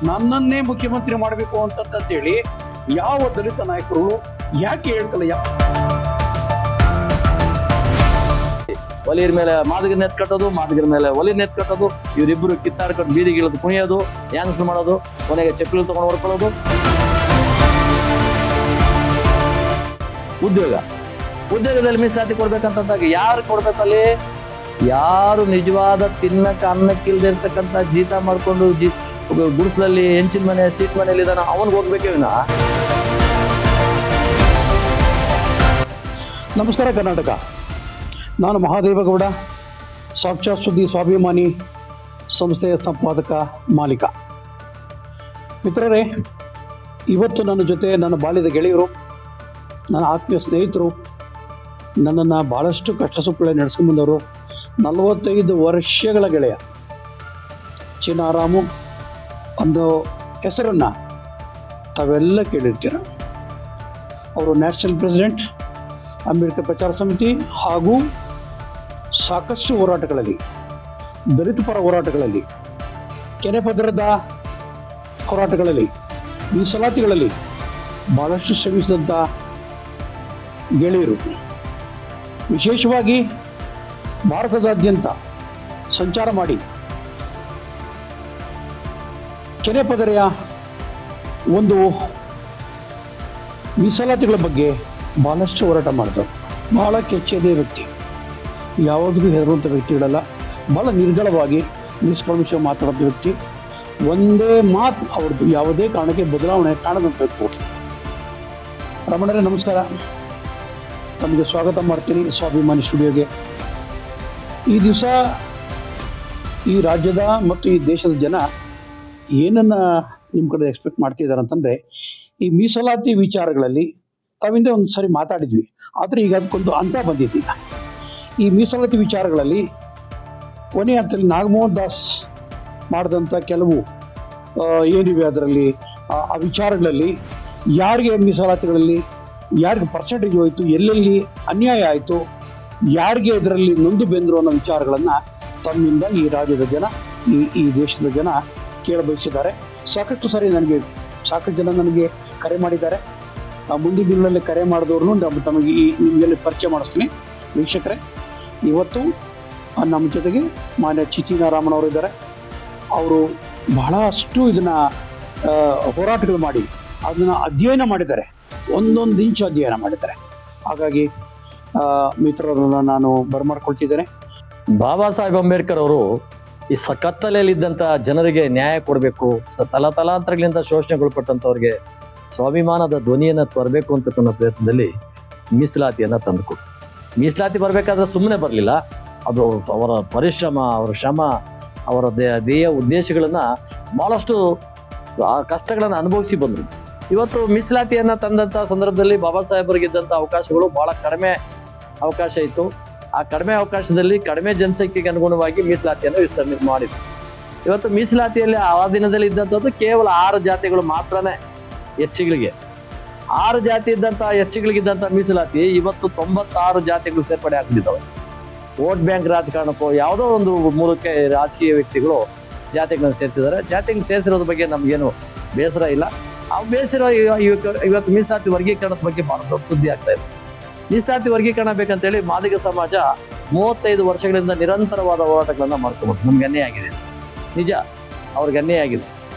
ನನ್ನನ್ನೇ ಮುಖ್ಯಮಂತ್ರಿ ಮಾಡಬೇಕು ಅಂತಂತೇಳಿ ಯಾವ ದಲಿತ ನಾಯಕರು ಯಾಕೆ ಹೇಳ್ತಲ್ಲ? ಒಲಿಯರ ಮೇಲೆ ಮಾದಿಗರ ನೆತ್ ಕಟ್ಟೋದು, ಮಾದಿಗರ ಮೇಲೆ ಒಲಿ ನೆತ್ ಕಟ್ಟೋದು, ಇವರಿಬ್ಬರು ಕಿತ್ತಾಡ್ಕೊಂಡು ಬೀದಿಗಿಳಿದು ಕುಣಿಯೋದು, ಡ್ಯಾನ್ಸ್ ಮಾಡೋದು, ಕೊನೆಗೆ ಚಪ್ಪಲಿ ತಗೊಂಡು ಹೊಡ್ಕೊಳ್ಳೋದು. ಉದ್ಯೋಗದಲ್ಲಿ ಮೀಸಲಾತಿ ಕೊಡ್ಬೇಕಂತಂದಾಗ ಯಾರು ಕೊಡ್ಬೇಕಲ್ಲಿ? ಯಾರು ನಿಜವಾದ ತಿನ್ನಕ್ಕೆ ಅನ್ನಕ್ಕಿಲ್ದೇ ಇರ್ತಕ್ಕಂಥ ಜೀತ ಮಾಡ್ಕೊಂಡು ಗುಡಿಸಲಲ್ಲಿ ಹೆಂಚಿನ ಮನೆ ಸೀಟ್ ಮನೆಯಲ್ಲಿ ಇದಾನ ಅವನಿಗೆ ಹೋಗ್ಬೇಕೇ ವಿನ. ನಮಸ್ಕಾರ ಕರ್ನಾಟಕ, ನಾನು ಮಹಾದೇವಗೌಡ, ಸಾಕ್ಷಾತ್ ಸುದ್ದಿ ಸ್ವಾಭಿಮಾನಿ ಸಂಸ್ಥೆಯ ಸಂಪಾದಕ, ಮಾಲೀಕ. ಮಿತ್ರರೇ, ಇವತ್ತು ನನ್ನ ಜೊತೆ ನನ್ನ ಬಾಲ್ಯದ ಗೆಳೆಯರು, ನನ್ನ ಆತ್ಮೀಯ ಸ್ನೇಹಿತರು, ನನ್ನನ್ನು ಭಾಳಷ್ಟು ಕಷ್ಟ ಸುಖಗಳೇ ನಡೆಸ್ಕೊಂಡ್ಬಂದವರು, 45 ವರ್ಷಗಳ ಗೆಳೆಯ ಚಿನಾರಾಮು ಒಂದು ಹೆಸರನ್ನು ತಾವೆಲ್ಲ ಕೇಳಿರ್ತೀರ. ಅವರು ನ್ಯಾಷನಲ್ ಪ್ರೆಸಿಡೆಂಟ್, ಅಂಬೇಡ್ಕರ್ ಪ್ರಚಾರ ಸಮಿತಿ ಹಾಗೂ ಸಾಕಷ್ಟು ಹೋರಾಟಗಳಲ್ಲಿ, ದಲಿತ ಪರ ಹೋರಾಟಗಳಲ್ಲಿ, ಕೆನೆಪದರದ ಹೋರಾಟಗಳಲ್ಲಿ, ಮೀಸಲಾತಿಗಳಲ್ಲಿ ಭಾಳಷ್ಟು ಶ್ರಮಿಸಿದಂಥ ಗೆಳೆಯರು. ವಿಶೇಷವಾಗಿ ಭಾರತದಾದ್ಯಂತ ಸಂಚಾರ ಮಾಡಿ ಕೆನೆಪದರೆಯ ಒಂದು ಮೀಸಲಾತಿಗಳ ಬಗ್ಗೆ ಭಾಳಷ್ಟು ಹೋರಾಟ ಮಾಡಿದವರು. ಭಾಳ ಕೆಚ್ಚೆದೆ ವ್ಯಕ್ತಿ, ಯಾವುದಕ್ಕೂ ಹೆದರುವಂಥ ವ್ಯಕ್ತಿಗಳಲ್ಲ. ಭಾಳ ನಿರ್ಗಳವಾಗಿ ನಿಷ್ಕಲ್ಮಶ ಮಾತಾಡೋಂಥ ವ್ಯಕ್ತಿ. ಒಂದೇ ಮಾತು ಅವ್ರದ್ದು ಯಾವುದೇ ಕಾರಣಕ್ಕೆ ಬದಲಾವಣೆ ಕಾಣದಂಥ ವ್ಯಕ್ತಿ. ರಮಣರೇ ನಮಸ್ಕಾರ, ತಮಗೆ ಸ್ವಾಗತ ಮಾಡ್ತೀನಿ ಸ್ವಾಭಿಮಾನಿ ಸ್ಟುಡಿಯೋಗೆ. ಈ ದಿವಸ ಈ ರಾಜ್ಯದ ಮತ್ತು ಈ ದೇಶದ ಜನ ಏನನ್ನು ನಿಮ್ಮ ಕಡೆ ಎಕ್ಸ್ಪೆಕ್ಟ್ ಮಾಡ್ತಿದ್ದಾರೆ ಅಂತಂದರೆ, ಈ ಮೀಸಲಾತಿ ವಿಚಾರಗಳಲ್ಲಿ ತಾವಿಂದ ಒಂದು ಸರಿ ಮಾತಾಡಿದ್ವಿ, ಆದರೆ ಈಗ ಅದಕ್ಕೊಂದು ಹಂತ ಬಂದಿದೆ. ಈಗ ಈ ಮೀಸಲಾತಿ ವಿಚಾರಗಳಲ್ಲಿ ಕೊನೆ ಹಂತದಲ್ಲಿ ನಾಗಮೋಹನ್ ದಾಸ್ ಮಾಡಿದಂಥ ಕೆಲವು ಏನಿವೆ ಅದರಲ್ಲಿ ಆ ವಿಚಾರಗಳಲ್ಲಿ ಯಾರಿಗೆ ಮೀಸಲಾತಿಗಳಲ್ಲಿ ಯಾರಿಗೆ ಪರ್ಸೆಂಟೇಜ್ ಹೋಯಿತು, ಎಲ್ಲೆಲ್ಲಿ ಅನ್ಯಾಯ ಆಯಿತು, ಯಾರಿಗೆ ಇದರಲ್ಲಿ ನೊಂದು ಬೆಂದರು ಅನ್ನೋ ವಿಚಾರಗಳನ್ನು ತಮ್ಮಿಂದ ಈ ರಾಜ್ಯದ ಜನ, ಈ ದೇಶದ ಜನ ಕೇಳಬಯಸಿದ್ದಾರೆ. ಸಾಕಷ್ಟು ಜನ ನನಗೆ ಕರೆ ಮಾಡಿದ್ದಾರೆ. ಮುಂದಿನ ದಿನಗಳಲ್ಲಿ ಕರೆ ಮಾಡಿದವ್ರನ್ನು ತಮಗೆ ನಿಮಗೆಲ್ಲ ಪರಿಚಯ ಮಾಡಿಸ್ತೀನಿ. ವೀಕ್ಷಕರೇ, ಇವತ್ತು ನಮ್ಮ ಜೊತೆಗೆ ಮಾನ್ಯ ಚಿನಾರಾಮನವರು ಇದ್ದಾರೆ. ಅವರು ಬಹಳಷ್ಟು ಇದನ್ನು ಹೋರಾಟಗಳು ಮಾಡಿ ಅದನ್ನು ಅಧ್ಯಯನ ಮಾಡಿದ್ದಾರೆ, ಒಂದೊಂದು ಇಂಚು ಅಧ್ಯಯನ ಮಾಡಿದ್ದಾರೆ. ಹಾಗಾಗಿ ಮಿತ್ರರನ್ನು ನಾನು ಬರಮಾಡ್ಕೊಳ್ತಿದ್ದೇನೆ. ಬಾಬಾ ಸಾಹೇಬ್ ಅಂಬೇಡ್ಕರ್ ಅವರು ಈ ಕತ್ತಲೆಯಲ್ಲಿದ್ದಂಥ ಜನರಿಗೆ ನ್ಯಾಯ ಕೊಡಬೇಕು, ತಲಾಂತರಗಳಿಂದ ಶೋಷಣೆಗೊಳಪಟ್ಟಂಥವ್ರಿಗೆ ಸ್ವಾಭಿಮಾನದ ಧ್ವನಿಯನ್ನು ತರಬೇಕು ಅಂತಕ್ಕಂಥ ಪ್ರಯತ್ನದಲ್ಲಿ ಮೀಸಲಾತಿಯನ್ನು ತಂದುಕೊಟ್ಟು, ಮೀಸಲಾತಿ ಬರಬೇಕಾದ್ರೆ ಸುಮ್ಮನೆ ಬರಲಿಲ್ಲ. ಅದು ಅವರ ಪರಿಶ್ರಮ, ಅವರ ಶ್ರಮ, ಅವರ ಧ್ಯೇಯ ಉದ್ದೇಶಗಳನ್ನು ಭಾಳಷ್ಟು ಕಷ್ಟಗಳನ್ನು ಅನುಭವಿಸಿ ಬಂದರು. ಇವತ್ತು ಮೀಸಲಾತಿಯನ್ನು ತಂದಂಥ ಸಂದರ್ಭದಲ್ಲಿ ಬಾಬಾ ಸಾಹೇಬರಿಗಿದ್ದಂಥ ಅವಕಾಶಗಳು ಭಾಳ ಕಡಿಮೆ ಅವಕಾಶ ಇತ್ತು. ಆ ಕಡಿಮೆ ಅವಕಾಶದಲ್ಲಿ ಕಡಿಮೆ ಜನಸಂಖ್ಯೆಗೆ ಅನುಗುಣವಾಗಿ ಮೀಸಲಾತಿಯನ್ನು ವಿಸ್ತರಣೆ ಮಾಡಿದ್ರು. ಇವತ್ತು ಮೀಸಲಾತಿಯಲ್ಲಿ ಆ ದಿನದಲ್ಲಿ ಇದ್ದಂಥದ್ದು ಕೇವಲ 6 ಜಾತಿಗಳು ಮಾತ್ರನೇ. ಎಸ್ಸಿಗಳಿಗೆ 6 ಜಾತಿ ಇದ್ದಂಥ ಎಸ್ಸಿಗಳಿಗಿದ್ದಂಥ ಮೀಸಲಾತಿ ಇವತ್ತು 96 ಜಾತಿಗಳು ಸೇರ್ಪಡೆ ಆಗ್ಬಿಟ್ಟಿದ್ದಾವೆ. ವೋಟ್ ಬ್ಯಾಂಕ್ ರಾಜಕಾರಣಕ್ಕೋ ಯಾವುದೋ ಒಂದು ಮೂಲಕ್ಕೆ ರಾಜಕೀಯ ವ್ಯಕ್ತಿಗಳು ಜಾತಿಗಳನ್ನು ಸೇರಿಸಿದ್ದಾರೆ. ಜಾತಿಗಳು ಸೇರಿಸಿರೋದ್ರ ಬಗ್ಗೆ ನಮಗೇನು ಬೇಸರ ಇಲ್ಲ. ಆ ಬೇಸರ ಇವತ್ತು ಮೀಸಲಾತಿ ವರ್ಗೀಕರಣದ ಬಗ್ಗೆ ಭಾಳ ದೊಡ್ಡ ಸುದ್ದಿ ಆಗ್ತಾ ಇದೆ. ಮೀಸಲಾತಿ ವರ್ಗೀಕರಣ ಬೇಕಂತೇಳಿ ಮಾದಿಗ ಸಮಾಜ 35 ವರ್ಷಗಳಿಂದ ನಿರಂತರವಾದ ಹೋರಾಟಗಳನ್ನು ಮಾಡ್ಕೊಬೋದು. ನಮ್ಗೆ ಅನ್ಯಾಯ ಆಗಿದೆ, ನಿಜ, ಅವ್ರಿಗೆ ಅನ್ಯಾಯ ಆಗಿದೆ,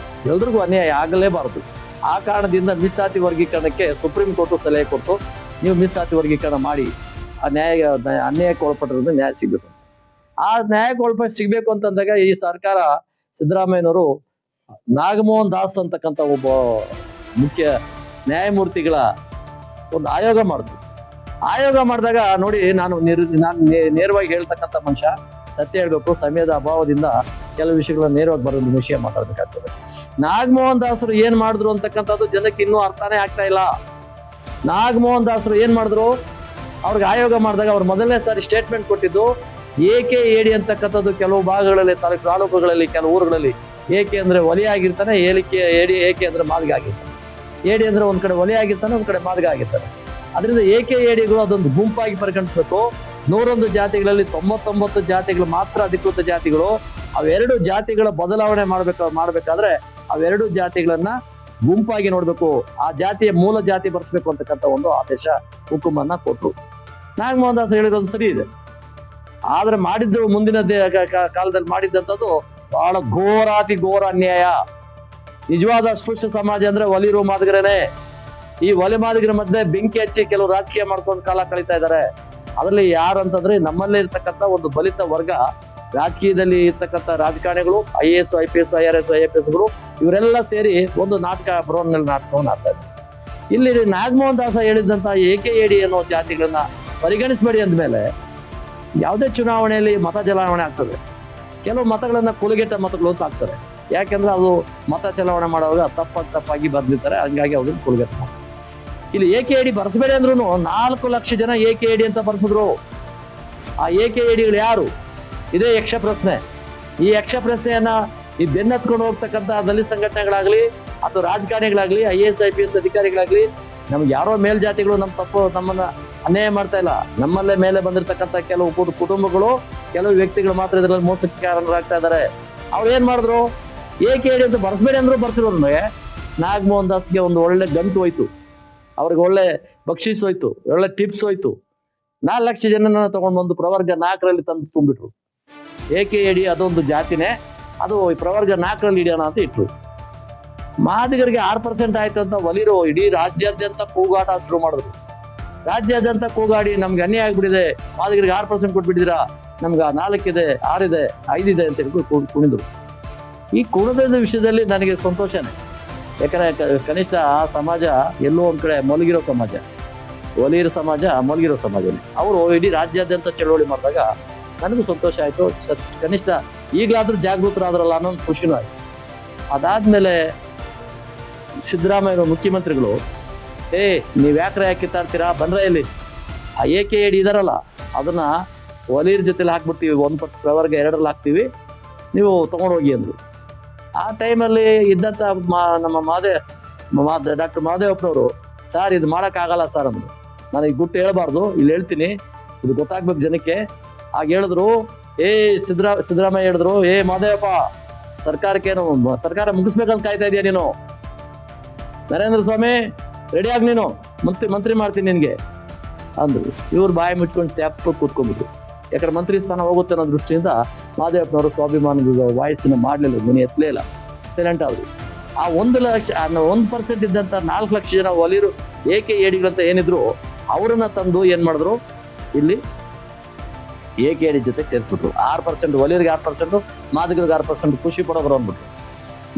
ಎಲ್ರಿಗೂ ಅನ್ಯಾಯ ಆಗಲೇಬಾರದು. ಆ ಕಾರಣದಿಂದ ಮೀಸಲಾತಿ ವರ್ಗೀಕರಣಕ್ಕೆ ಸುಪ್ರೀಂ ಕೋರ್ಟು ಸಲಹೆ ಕೊಟ್ಟು, ನೀವು ಮೀಸಲಾತಿ ವರ್ಗೀಕರಣ ಮಾಡಿ ಆ ಅನ್ಯಾಯಕ್ಕೆ ಒಳಪಟ್ಟಿರೋದು ನ್ಯಾಯ ಸಿಗಬೇಕು. ಆ ನ್ಯಾಯಕ್ಕೆ ಸಿಗಬೇಕು ಅಂತಂದಾಗ ಈ ಸರ್ಕಾರ, ಸಿದ್ದರಾಮಯ್ಯನವರು ನಾಗಮೋಹನ್ ದಾಸ್ ಅಂತಕ್ಕಂಥ ಒಬ್ಬ ಮುಖ್ಯ ನ್ಯಾಯಮೂರ್ತಿಗಳ ಒಂದು ಆಯೋಗ ಮಾಡಿದ್ರು. ಆಯೋಗ ಮಾಡಿದಾಗ ನೋಡಿ, ನಾನು ನೇರವಾಗಿ ಹೇಳ್ತಕ್ಕಂಥ ಮನುಷ್ಯ, ಸತ್ಯ ಹೇಳ್ಬೇಕು, ಸಮಯದ ಅಭಾವದಿಂದ ಕೆಲವು ವಿಷಯಗಳನ್ನ ನೇರವಾಗಿ ಬರೋದು ವಿಷಯ ಮಾತಾಡ್ಬೇಕಾಗ್ತದೆ. ನಾಗಮೋಹನ್ ದಾಸರು ಏನ್ ಮಾಡಿದ್ರು ಅಂತಕ್ಕಂಥದ್ದು ಜನಕ್ಕೆ ಇನ್ನೂ ಅರ್ಥನೇ ಆಗ್ತಾ ಇಲ್ಲ. ನಾಗಮೋಹನ್ ದಾಸರು ಏನ್ ಮಾಡಿದ್ರು, ಅವ್ರಿಗೆ ಆಯೋಗ ಮಾಡಿದಾಗ ಅವ್ರು ಮೊದಲನೇ ಸಾರಿ ಸ್ಟೇಟ್ಮೆಂಟ್ ಕೊಟ್ಟಿದ್ದು, ಏಕೆ ಏಡಿ ಅಂತಕ್ಕಂಥದ್ದು ಕೆಲವು ಭಾಗಗಳಲ್ಲಿ, ತಾಲೂಕುಗಳಲ್ಲಿ, ಕೆಲವು ಊರುಗಳಲ್ಲಿ ಏಕೆ ಅಂದ್ರೆ ಒಲಿ ಆಗಿರ್ತಾನೆ, ಏಕೆ ಅಂದ್ರೆ ಮಾದಿಗ ಆಗಿರ್ತಾನೆ. ಏಡಿ ಅಂದ್ರೆ ಒಂದ್ ಕಡೆ ಒಲಿ ಆಗಿರ್ತಾನೆ, ಒಂದ್ ಕಡೆ ಮಾದಿಗ ಆಗಿರ್ತಾನೆ. ಅದರಿಂದ ಏಕೆ ಏಡಿಗಳು ಅದೊಂದು ಗುಂಪಾಗಿ ಪರಿಗಣಿಸ್ಬೇಕು. 101 ಜಾತಿಗಳಲ್ಲಿ 99 ಜಾತಿಗಳು ಮಾತ್ರ ಅಧಿಕೃತ ಜಾತಿಗಳು. ಅವೆರಡು ಜಾತಿಗಳ ಬದಲಾವಣೆ ಮಾಡ್ಬೇಕಾದ್ರೆ ಅವೆರಡು ಜಾತಿಗಳನ್ನ ಗುಂಪಾಗಿ ನೋಡ್ಬೇಕು, ಆ ಜಾತಿಯ ಮೂಲ ಜಾತಿ ಬರ್ಸ್ಬೇಕು ಅಂತಕ್ಕಂಥ ಒಂದು ಆದೇಶ ಹುಕುಮನ್ನ ಕೊಟ್ರು. ನಾಗಮೋಹನ್ ದಾಸ್ ಹೇಳಿರೋದು ಸರಿ ಇದೆ. ಆದ್ರೆ ಮಾಡಿದ್ದು ಮುಂದಿನ ಕಾಲದಲ್ಲಿ ಮಾಡಿದ್ದಂಥದ್ದು ಬಹಳ ಘೋರಾತಿ ಘೋರ ಅನ್ಯಾಯ. ನಿಜವಾದ ಅಸ್ಪೃಶ್ಯ ಸಮಾಜ ಅಂದ್ರೆ ಒಲಿರು ಮಾದಿಗರೇನೆ. ಈ ಒಲೆ ಮಾದಿಗರ ಮಧ್ಯೆ ಬೆಂಕಿ ಹಚ್ಚಿ ಕೆಲವು ರಾಜಕೀಯ ಮಾಡ್ಕೊಂಡು ಕಾಲ ಕಳೀತಾ ಇದ್ದಾರೆ. ಅದರಲ್ಲಿ ಯಾರು ಅಂತಂದ್ರೆ ನಮ್ಮಲ್ಲೇ ಇರ್ತಕ್ಕಂಥ ಒಂದು ಬಲಿತ ವರ್ಗ, ರಾಜಕೀಯದಲ್ಲಿ ಇರ್ತಕ್ಕಂಥ ರಾಜಕಾರಣಿಗಳು, IAS, IPS, IRS, IFSಗಳು ಇವರೆಲ್ಲ ಸೇರಿ ಒಂದು ನಾಟಕ ಬರೋನ್ನಲ್ಲಿ ನಾಟಕವನ್ನು ಆಡ್ತಾ ಇದ್ದಾರೆ. ಇಲ್ಲಿ ನಾಗಮೋಹನ್ ದಾಸ ಹೇಳಿದಂತ AKAD ಅನ್ನೋ ಜಾತಿಗಳನ್ನ ಪರಿಗಣಿಸಬೇಡಿ ಅಂದ್ಮೇಲೆ ಯಾವುದೇ ಚುನಾವಣೆಯಲ್ಲಿ ಮತ ಚಲಾವಣೆ ಆಗ್ತದೆ. ಕೆಲವು ಮತಗಳನ್ನ ಕುಲಗೆಟ್ಟ ಮತಗಳು ಅಂತ ಆಗ್ತಾರೆ. ಯಾಕೆಂದ್ರೆ ಅದು ಮತ ಚಲಾವಣೆ ಮಾಡುವಾಗ ತಪ್ಪಾಗಿ ಬರ್ದಿರ್ತಾರೆ, ಹಂಗಾಗಿ ಅವ್ರನ್ನ ಕುಲಗೆಟ್ಟ ಮತ. ಇಲ್ಲಿ AKAD ಬರ್ಸಬೇಡಿ ಅಂದ್ರೂ 4 ಲಕ್ಷ ಜನ AKAD ಅಂತ ಬರ್ಸಿದ್ರು. ಆ AKADಗಳು ಯಾರು? ಇದೇ ಯಕ್ಷ ಪ್ರಶ್ನೆ. ಈ ಯಕ್ಷ ಪ್ರಶ್ನೆಯನ್ನ ಈ ಬೆನ್ನತ್ಕೊಂಡು ಹೋಗ್ತಕ್ಕಂಥ ದಲಿತ ಸಂಘಟನೆಗಳಾಗ್ಲಿ ಅಥವಾ ರಾಜಕಾರಣಿಗಳಾಗ್ಲಿ, IAS, IPS ಅಧಿಕಾರಿಗಳಾಗ್ಲಿ, ನಮ್ಗೆ ಯಾರೋ ಮೇಲ್ಜಾತಿಗಳು ನಮ್ಮನ್ನ ಅನ್ಯಾಯ ಮಾಡ್ತಾ ಇಲ್ಲ. ನಮ್ಮಲ್ಲೇ ಮೇಲೆ ಬಂದಿರತಕ್ಕಂಥ ಕೆಲವು ಕುಟುಂಬಗಳು, ಕೆಲವು ವ್ಯಕ್ತಿಗಳು ಮಾತ್ರ ಇದರಲ್ಲಿ ಮೋಸಕ್ಕೆ ಕಾರಣರಾಗ್ತಾ ಇದ್ದಾರೆ. ಅವ್ರು ಏನ್ ಮಾಡಿದ್ರು? AKAD ಅಂತ ಬರ್ಸ್ಬೇಡಿ ಅಂದ್ರು ಬರ್ಸಿರೋರು. ನಾಗಮೋಹನ್ ದಾಸ್ಗೆ ಒಂದು ಒಳ್ಳೆ ಗಂಟು ಹೋಯ್ತು, ಅವ್ರಿಗೆ ಒಳ್ಳೆ ಬಕ್ಷೀಸ್ ಹೋಯ್ತು, ಒಳ್ಳೆ ಟಿಪ್ಸ್ ಹೋಯ್ತು. 4 ಲಕ್ಷ ಜನನ ತಗೊಂಡು ಬಂದು ಪ್ರವರ್ಗ 4ರಲ್ಲಿ ತಂದು ತುಂಬಿಟ್ರು. AKAD ಅದೊಂದು ಜಾತಿನೇ, ಅದು ಪ್ರವರ್ಗ 4ರಲ್ಲಿ ಇಡೋಣ ಅಂತ ಇಟ್ರು. ಮಾದಿಗರಿಗೆ 6% ಆಯ್ತು ಅಂತ ಒಲಿರೋ ಇಡೀ ರಾಜ್ಯಾದ್ಯಂತ ಕೂಗಾಟ ಶುರು ಮಾಡಿದ್ರು. ರಾಜ್ಯಾದ್ಯಂತ ಕೂಗಾಡಿ ನಮ್ಗೆ ಅನ್ಯಾಯ ಆಗ್ಬಿಟ್ಟಿದೆ, ಮಾದಿಗರಿಗೆ 6% ಕೊಟ್ಬಿಟ್ಟಿದ್ದೀರಾ, ನಮ್ಗೆ 4 ಇದೆ, 6 ಇದೆ, 5 ಇದೆ ಅಂತ ಹೇಳಿ ಕುಣಿದ್ರು. ಈ ಕುಣಿದ ವಿಷಯದಲ್ಲಿ ನನಗೆ ಸಂತೋಷನೇ. ಯಾಕಂದ್ರೆ ಕನಿಷ್ಠ ಆ ಸಮಾಜ ಎಲ್ಲೋ ಒಂದ್ ಕಡೆ ಮಲಗಿರೋ ಸಮಾಜ, ಒಲಿಯರ ಸಮಾಜ ಮಲಗಿರೋ ಸಮಾಜನೇ. ಅವರು ಇಡೀ ರಾಜ್ಯಾದ್ಯಂತ ಚಳವಳಿ ಮಾಡಿದಾಗ ನನಗೂ ಸಂತೋಷ ಆಯ್ತು. ಕನಿಷ್ಠ ಈಗಲಾದ್ರೂ ಜಾಗೃತರಾದ್ರಲ್ಲ ಅನ್ನೋ ಒಂದು ಖುಷಿನೂ ಆಯ್ತು. ಅದಾದ್ಮೇಲೆ ಸಿದ್ದರಾಮಯ್ಯ ಮುಖ್ಯಮಂತ್ರಿಗಳು, ನೀವ್ ಯಾಕ್ರೆ ಕಿತ್ತಾಡ್ತೀರಾ, ಬಂದ್ರೆ ಇಲ್ಲಿ ಆ AKAD ಇದಾರಲ್ಲ ಅದನ್ನ ಒಲಿಯರ ಜೊತೆಲಿ ಹಾಕ್ಬಿಡ್ತೀವಿ, 1% ಪ್ರವರ್ಗ 2ರಲ್ಲಿ ಹಾಕ್ತೀವಿ, ನೀವು ತಗೊಂಡೋಗಿ ಅಂದ್ರು. ಆ ಟೈಮಲ್ಲಿ ಇದ್ದಂತ ನಮ್ಮ ಡಾಕ್ಟರ್ ಮಹದೇವಪ್ಪನವರು, ಸರ್ ಇದು ಮಾಡೋಕ್ಕಾಗಲ್ಲ ಸರ್ ಅಂದ್ರು. ನಾನು ಈ ಗುಟ್ಟು ಹೇಳ್ಬಾರ್ದು, ಇಲ್ಲಿ ಹೇಳ್ತೀನಿ, ಇದು ಗೊತ್ತಾಗ್ಬೇಕು ಜನಕ್ಕೆ. ಆಗ ಹೇಳಿದ್ರು, ಸಿದ್ದರಾಮಯ್ಯ ಹೇಳಿದ್ರು, ಮಹದೇವಪ್ಪ, ಸರ್ಕಾರಕ್ಕೇನು ಸರ್ಕಾರ ಮುಗಿಸ್ಬೇಕಂತ ಕಾಯ್ತಾ ಇದೆಯಾ ನೀನು? ನರೇಂದ್ರ ಸ್ವಾಮಿ ರೆಡಿ ಆಗಿ ನೀನು ಮಂತ್ರಿ ಮಾಡ್ತೀನಿ ನಿನ್ಗೆ ಅಂದ್ರು. ಇವ್ರು ಬಾಯಿ ಮುಚ್ಕೊಂಡು ಟ್ಯಾಪ್ ಕೂತ್ಕೊಂಡ್ಬಿಟ್ರು. ಯಾಕಂದ್ರೆ ಮಂತ್ರಿ ಸ್ಥಾನ ಹೋಗುತ್ತೆ ಅನ್ನೋ ದೃಷ್ಟಿಯಿಂದ ಮಹದೇವಪ್ಪನವರು ಸ್ವಾಭಿಮಾನದ ವಾಯ್ಸನ್ನ ಮಾಡಲಿಲ್ಲ, ಧ್ವನಿ ಎತ್ತಲೇ ಇಲ್ಲ, ಸೈಲೆಂಟ್ ಆದ್ರು. ಆ 1% ಇದ್ದಂತ 4 ಲಕ್ಷ ಜನ ಒಲಿರು AKADಗಳಂತ ಏನಿದ್ರು ಅವರನ್ನ ತಂದು ಏನ್ ಮಾಡಿದ್ರು, ಇಲ್ಲಿ AKAD ಜೊತೆ ಸೇರಿಸ್ಬಿಟ್ರು. 6% ಒಲಿಯರಿಗೆ 6%, ಮಾದಿಗರಿಗೆ 6% ಖುಷಿ ಪಡೋರು ಅಂದ್ಬಿಟ್ರು.